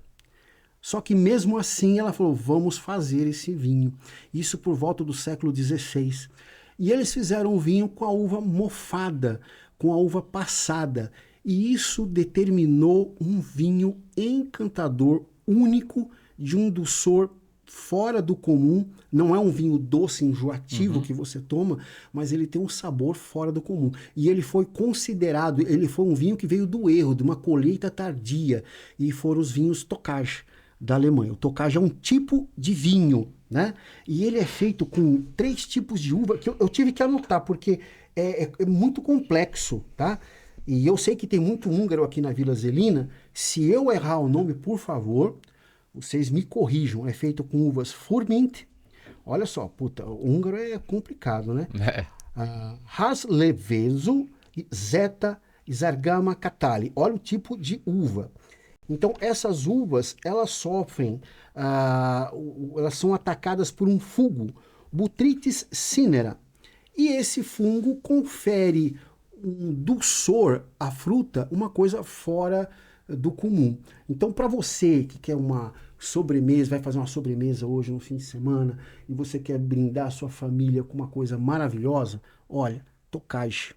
[SPEAKER 2] Só que mesmo assim ela falou, vamos fazer esse vinho. Isso por volta do século XVI. E eles fizeram o vinho com a uva mofada, com a uva passada. E isso determinou um vinho encantador, único, de um doçor fora do comum. Não é um vinho doce, enjoativo que você toma, mas ele tem um sabor fora do comum. E ele foi considerado, ele foi um vinho que veio do erro, de uma colheita tardia. E foram os vinhos Tokaj, da Alemanha. O Tokaj é um tipo de vinho, né? E ele é feito com 3 tipos de uva, que eu tive que anotar, porque é muito complexo, tá? E eu sei que tem muito húngaro aqui na Vila Zelina. Se eu errar o nome, por favor, vocês me corrijam. É feito com uvas Furmint. Olha só, puta, o húngaro é complicado, né? Harslevezo, Zeta e Zargama Catali. Olha o tipo de uva. Então, essas uvas, elas sofrem, elas são atacadas por um fungo, Botrytis cinera. E esse fungo confere um dulçor à fruta, uma coisa fora do comum. Então, para você que quer uma sobremesa, vai fazer uma sobremesa hoje no fim de semana, e você quer brindar a sua família com uma coisa maravilhosa, olha, Tokaj.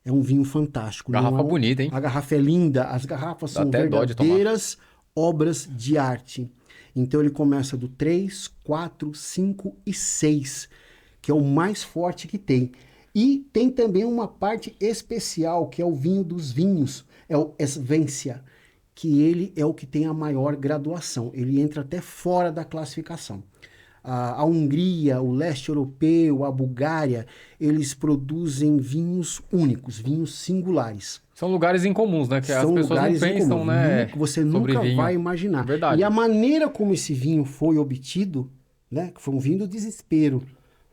[SPEAKER 2] É um vinho fantástico.
[SPEAKER 1] Garrafa bonita, hein?
[SPEAKER 2] A garrafa é linda, as garrafas
[SPEAKER 1] Dá
[SPEAKER 2] são
[SPEAKER 1] até dó de tomar.
[SPEAKER 2] verdadeiras obras de arte. Então ele começa do 3, 4, 5 e 6, que é o mais forte que tem. E tem também uma parte especial, que é o vinho dos vinhos, é o Esvencia, que ele é o que tem a maior graduação. Ele entra até fora da classificação. A Hungria, o leste europeu, a Bulgária, eles produzem vinhos únicos, vinhos singulares.
[SPEAKER 1] São lugares incomuns, né? Que as pessoas não pensam, né?
[SPEAKER 2] Você nunca vai imaginar.
[SPEAKER 1] Verdade.
[SPEAKER 2] E a maneira como esse vinho foi obtido, né? Que foi um vinho do desespero.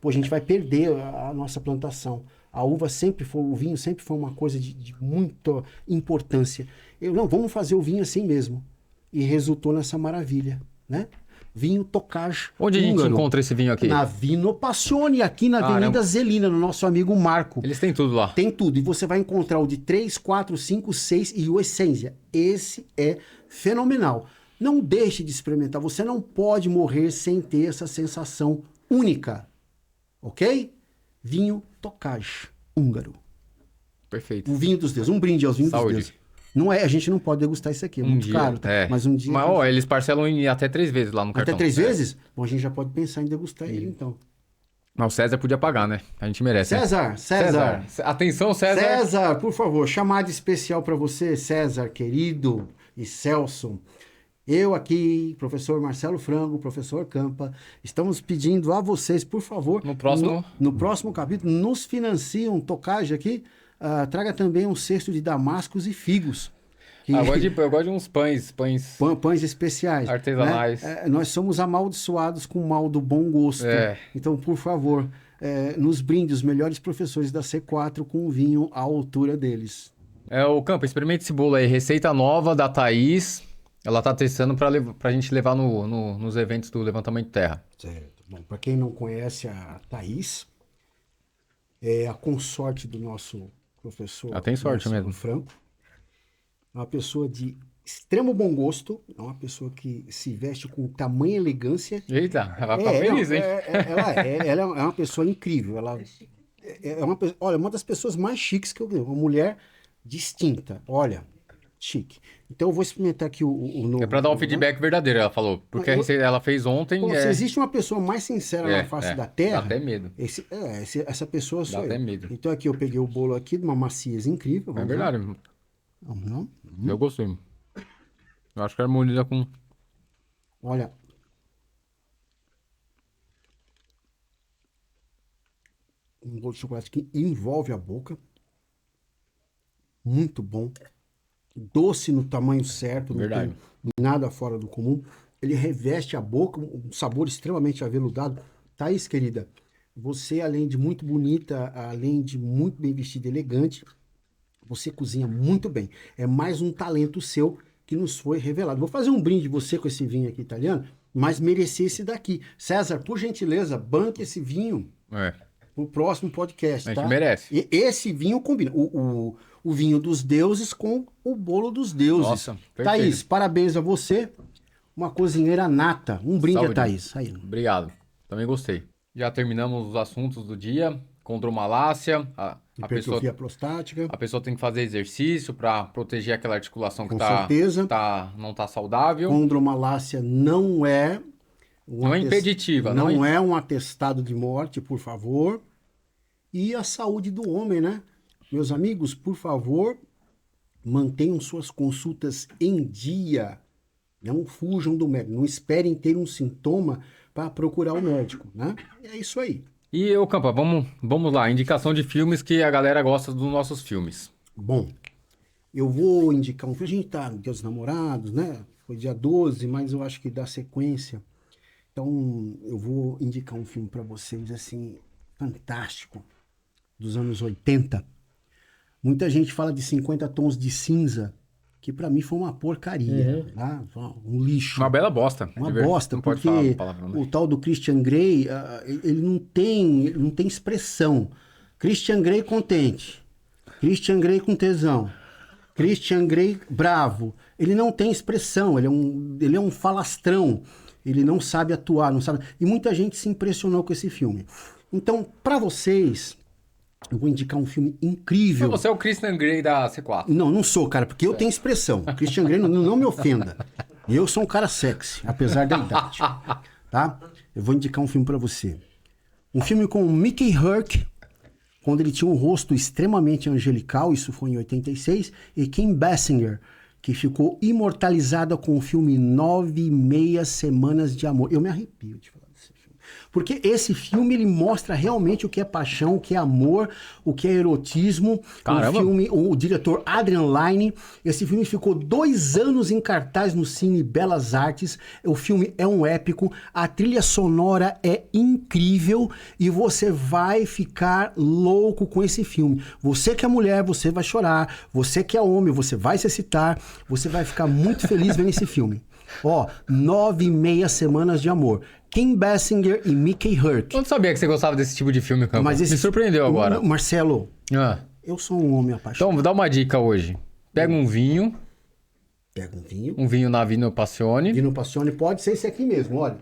[SPEAKER 2] Pô, a gente vai perder a nossa plantação. A uva sempre foi, o vinho sempre foi uma coisa de muita importância. Não, vamos fazer o vinho assim mesmo. E resultou nessa maravilha, né? Vinho Tokaj.
[SPEAKER 1] Onde a gente encontra esse vinho aqui?
[SPEAKER 2] Na Vino Passione, aqui na Avenida Zelina, no nosso amigo Marco.
[SPEAKER 1] Eles têm tudo lá.
[SPEAKER 2] Tem tudo. E você vai encontrar o de 3, 4, 5, 6 e o Essência. Esse é fenomenal. Não deixe de experimentar. Você não pode morrer sem ter essa sensação única. Ok? Vinho Tokaj, húngaro.
[SPEAKER 1] Perfeito.
[SPEAKER 2] O vinho dos deuses. Um brinde aos vinhos
[SPEAKER 1] Saúde.
[SPEAKER 2] dos deuses. Não é, a gente não pode degustar isso aqui, é muito caro, tá? Mas um dia...
[SPEAKER 1] Mas, ó, eles parcelam em até 3 vezes lá no cartão.
[SPEAKER 2] Até 3 vezes? Bom, a gente já pode pensar em degustar ele, então.
[SPEAKER 1] Mas o César podia pagar, né? A gente merece.
[SPEAKER 2] César.
[SPEAKER 1] Atenção, César.
[SPEAKER 2] César, por favor, chamada especial para você, César, querido, e Celso. Eu aqui, professor Marcelo Frango, professor Campa, estamos pedindo a vocês, por favor... No próximo capítulo, nos financiem um Tokaj aqui. Traga também um cesto de damascos e figos.
[SPEAKER 1] Eu gosto de uns pães
[SPEAKER 2] Pães especiais.
[SPEAKER 1] artesanais.
[SPEAKER 2] Né? Nós somos amaldiçoados com o mal do bom gosto. Então, por favor, nos brinde os melhores professores da C4 com um vinho à altura deles.
[SPEAKER 1] O Campa, experimente esse bolo aí. Receita nova da Thaís. Ela tá testando pra gente levar nos eventos do Levantamento de Terra.
[SPEAKER 2] Certo. Bom, para quem não conhece a Thaís, é a consorte do nosso professor.
[SPEAKER 1] Ela tem sorte mesmo.
[SPEAKER 2] Franco. É uma pessoa de extremo bom gosto, é uma pessoa que se veste com tamanha elegância.
[SPEAKER 1] Eita, ela vai ficar feliz, hein?
[SPEAKER 2] Ela é uma pessoa incrível. Ela é uma das pessoas mais chiques que eu vi. Uma mulher distinta. Olha, chique. Então eu vou experimentar aqui o novo.
[SPEAKER 1] É pra dar um feedback verdadeiro, ela falou. Porque a receita ela fez ontem.
[SPEAKER 2] Se existe uma pessoa mais sincera na face da Terra...
[SPEAKER 1] Dá até medo.
[SPEAKER 2] Essa pessoa sou
[SPEAKER 1] eu.
[SPEAKER 2] Dá
[SPEAKER 1] até medo.
[SPEAKER 2] Então aqui eu peguei o bolo aqui de uma maciez incrível.
[SPEAKER 1] É verdade.
[SPEAKER 2] Vamos.
[SPEAKER 1] Eu gostei. Eu acho que harmoniza com...
[SPEAKER 2] Olha. Um bolo de chocolate que envolve a boca. Muito bom. Doce no tamanho certo.
[SPEAKER 1] Verdade.
[SPEAKER 2] Não tem nada fora do comum. Ele reveste a boca, um sabor extremamente aveludado. Thaís, querida, Você, além de muito bonita, além de muito bem vestida e elegante, você cozinha muito bem. É mais um talento seu que nos foi revelado. Vou fazer um brinde você com esse vinho aqui italiano, mas merecer esse daqui. César, por gentileza, banque esse vinho
[SPEAKER 1] É,
[SPEAKER 2] pro próximo podcast,
[SPEAKER 1] a
[SPEAKER 2] tá?
[SPEAKER 1] gente merece.
[SPEAKER 2] E esse vinho combina. O vinho dos deuses com o bolo dos deuses.
[SPEAKER 1] Nossa, perfeito.
[SPEAKER 2] Thaís, parabéns a você. Uma cozinheira nata. Um brinde a
[SPEAKER 1] Saúde.
[SPEAKER 2] Thaís. Aí.
[SPEAKER 1] Obrigado. Também gostei. Já terminamos os assuntos do dia. Condromalácia. A
[SPEAKER 2] Hipertrofia prostática.
[SPEAKER 1] pessoa tem que fazer exercício para proteger aquela articulação que
[SPEAKER 2] Com certeza.
[SPEAKER 1] não tá saudável.
[SPEAKER 2] Condromalácia não é...
[SPEAKER 1] Não é impeditiva.
[SPEAKER 2] Não é um atestado de morte, por favor. E a saúde do homem, né? Meus amigos, por favor, mantenham suas consultas em dia. Não fujam do médico. Não esperem ter um sintoma para procurar o médico, né? É isso aí.
[SPEAKER 1] E, ô Campa, vamos lá. Indicação de filmes que a galera gosta dos nossos filmes.
[SPEAKER 2] Bom, eu vou indicar um filme. A gente tá no Dia dos Namorados, né? Foi dia 12, mas eu acho que dá sequência. Então, eu vou indicar um filme para vocês, assim, fantástico, dos anos 80. Muita gente fala de 50 Tons de Cinza, que para mim foi uma porcaria, tá? Um lixo.
[SPEAKER 1] Uma bela bosta.
[SPEAKER 2] Uma bosta,
[SPEAKER 1] Não pode
[SPEAKER 2] porque
[SPEAKER 1] falar palavrão, né?
[SPEAKER 2] o tal do Christian Grey, ele não tem expressão. Christian Grey contente, Christian Grey com tesão, Christian Grey bravo. Ele não tem expressão, ele é um falastrão, ele não sabe atuar, não sabe. E muita gente se impressionou com esse filme. Então, para vocês, eu vou indicar um filme incrível.
[SPEAKER 1] Você é o Christian Grey da C4.
[SPEAKER 2] Não sou, cara, porque eu tenho expressão. Christian Grey não me ofenda. Eu sou um cara sexy, apesar da idade. Tá? Eu vou indicar um filme pra você. Um filme com o Mickey Rourke, quando ele tinha um rosto extremamente angelical, isso foi em 86, e Kim Basinger, que ficou imortalizada com o filme 9,5 Semanas de Amor. Eu me arrepio de falar desse filme. Porque esse filme, ele mostra realmente o que é paixão, o que é amor, o que é erotismo.
[SPEAKER 1] Caramba.
[SPEAKER 2] O diretor Adrian Lyne, esse filme ficou 2 anos em cartaz no Cine Belas Artes. O filme é um épico, a trilha sonora é incrível e você vai ficar louco com esse filme. Você que é mulher, você vai chorar. Você que é homem, você vai se excitar. Você vai ficar muito feliz vendo esse filme. Ó, 9,5 Semanas de Amor. Kim Basinger e Mickey Rourke.
[SPEAKER 1] Eu não sabia que você gostava desse tipo de filme, Campa.
[SPEAKER 2] Mas esse
[SPEAKER 1] Me surpreendeu agora.
[SPEAKER 2] Marcelo,
[SPEAKER 1] Ah.
[SPEAKER 2] eu sou um homem apaixonado.
[SPEAKER 1] Então, dá uma dica hoje. Pega um vinho
[SPEAKER 2] Pega um
[SPEAKER 1] vinho na Vino Passione.
[SPEAKER 2] Vino Passione, pode ser esse aqui mesmo, olha.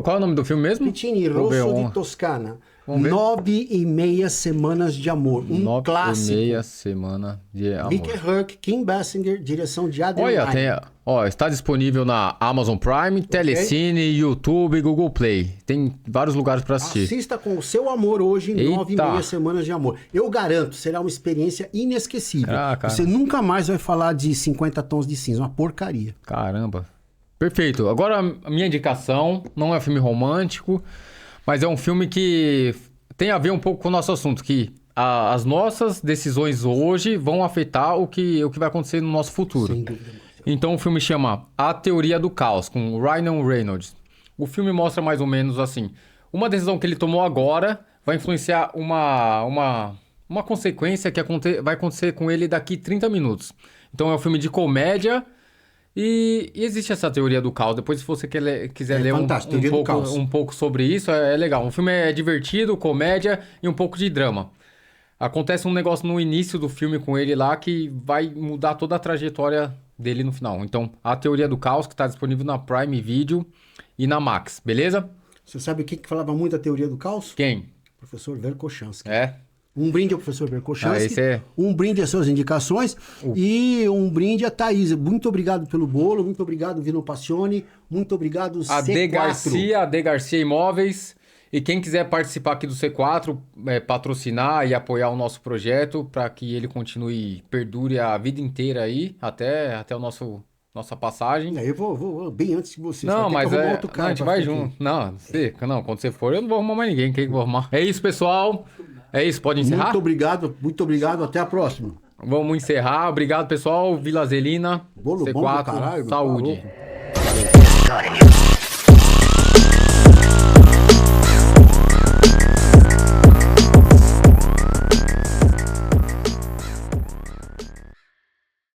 [SPEAKER 1] Qual é o nome do filme mesmo?
[SPEAKER 2] Piccini,
[SPEAKER 1] Vou ver
[SPEAKER 2] Rosso
[SPEAKER 1] um.
[SPEAKER 2] de Toscana.
[SPEAKER 1] Vamos ver.
[SPEAKER 2] 9,5 Semanas de Amor. Um clássico.
[SPEAKER 1] 9,5 Semana de Amor.
[SPEAKER 2] Mickey Rourke, Kim Basinger, direção de Adrian
[SPEAKER 1] Olha,
[SPEAKER 2] Lyne.
[SPEAKER 1] está disponível na Amazon Prime, Telecine, YouTube, Google Play. Tem vários lugares para assistir.
[SPEAKER 2] Assista com o seu amor hoje em
[SPEAKER 1] Eita.
[SPEAKER 2] 9,5 Semanas de Amor. Eu garanto, será uma experiência inesquecível.
[SPEAKER 1] Ah, cara.
[SPEAKER 2] Você nunca mais vai falar de 50 Tons de Cinza, uma porcaria.
[SPEAKER 1] Caramba. Perfeito. Agora, a minha indicação não é um filme romântico, mas é um filme que tem a ver um pouco com o nosso assunto, que as nossas decisões hoje vão afetar o que vai acontecer no nosso futuro.
[SPEAKER 2] Sem dúvida.
[SPEAKER 1] Então o filme chama A Teoria do Caos, com Ryan Reynolds. O filme mostra mais ou menos assim, uma decisão que ele tomou agora vai influenciar uma consequência que vai acontecer com ele daqui 30 minutos. Então é um filme de comédia e existe essa teoria do caos. Depois, se você quiser ler
[SPEAKER 2] fantástico,
[SPEAKER 1] um pouco sobre isso, é legal. O filme é divertido, comédia e um pouco de drama. Acontece um negócio no início do filme com ele lá que vai mudar toda a trajetória dele no final. Então, A Teoria do Caos, que está disponível na Prime Video e na Max, beleza?
[SPEAKER 2] Você sabe o que falava muito da teoria do caos?
[SPEAKER 1] Quem?
[SPEAKER 2] Professor Verkhochansky.
[SPEAKER 1] É?
[SPEAKER 2] Um brinde ao professor Verkhochansky,
[SPEAKER 1] esse é-
[SPEAKER 2] um brinde às suas indicações e um brinde a Thaís. Muito obrigado pelo bolo, muito obrigado Vino Passione, muito obrigado
[SPEAKER 1] A
[SPEAKER 2] C4.
[SPEAKER 1] D Garcia Imóveis. E quem quiser participar aqui do C4, patrocinar e apoiar o nosso projeto para que ele continue, perdure a vida inteira aí, até nossa passagem.
[SPEAKER 2] Eu vou bem antes que você.
[SPEAKER 1] Não,
[SPEAKER 2] vai ter
[SPEAKER 1] mas
[SPEAKER 2] que arrumar outro cara
[SPEAKER 1] a gente
[SPEAKER 2] pra
[SPEAKER 1] vai
[SPEAKER 2] ficar aqui.
[SPEAKER 1] junto. Não, quando você for, eu não vou arrumar mais ninguém. Quem que eu vou arrumar? É isso, pessoal. É isso, pode encerrar?
[SPEAKER 2] Muito obrigado, até a próxima.
[SPEAKER 1] Vamos encerrar. Obrigado, pessoal. Vila Zelina,
[SPEAKER 2] Bolo
[SPEAKER 1] C4,
[SPEAKER 2] bom do caralho, meu,
[SPEAKER 1] saúde.
[SPEAKER 2] tá louco.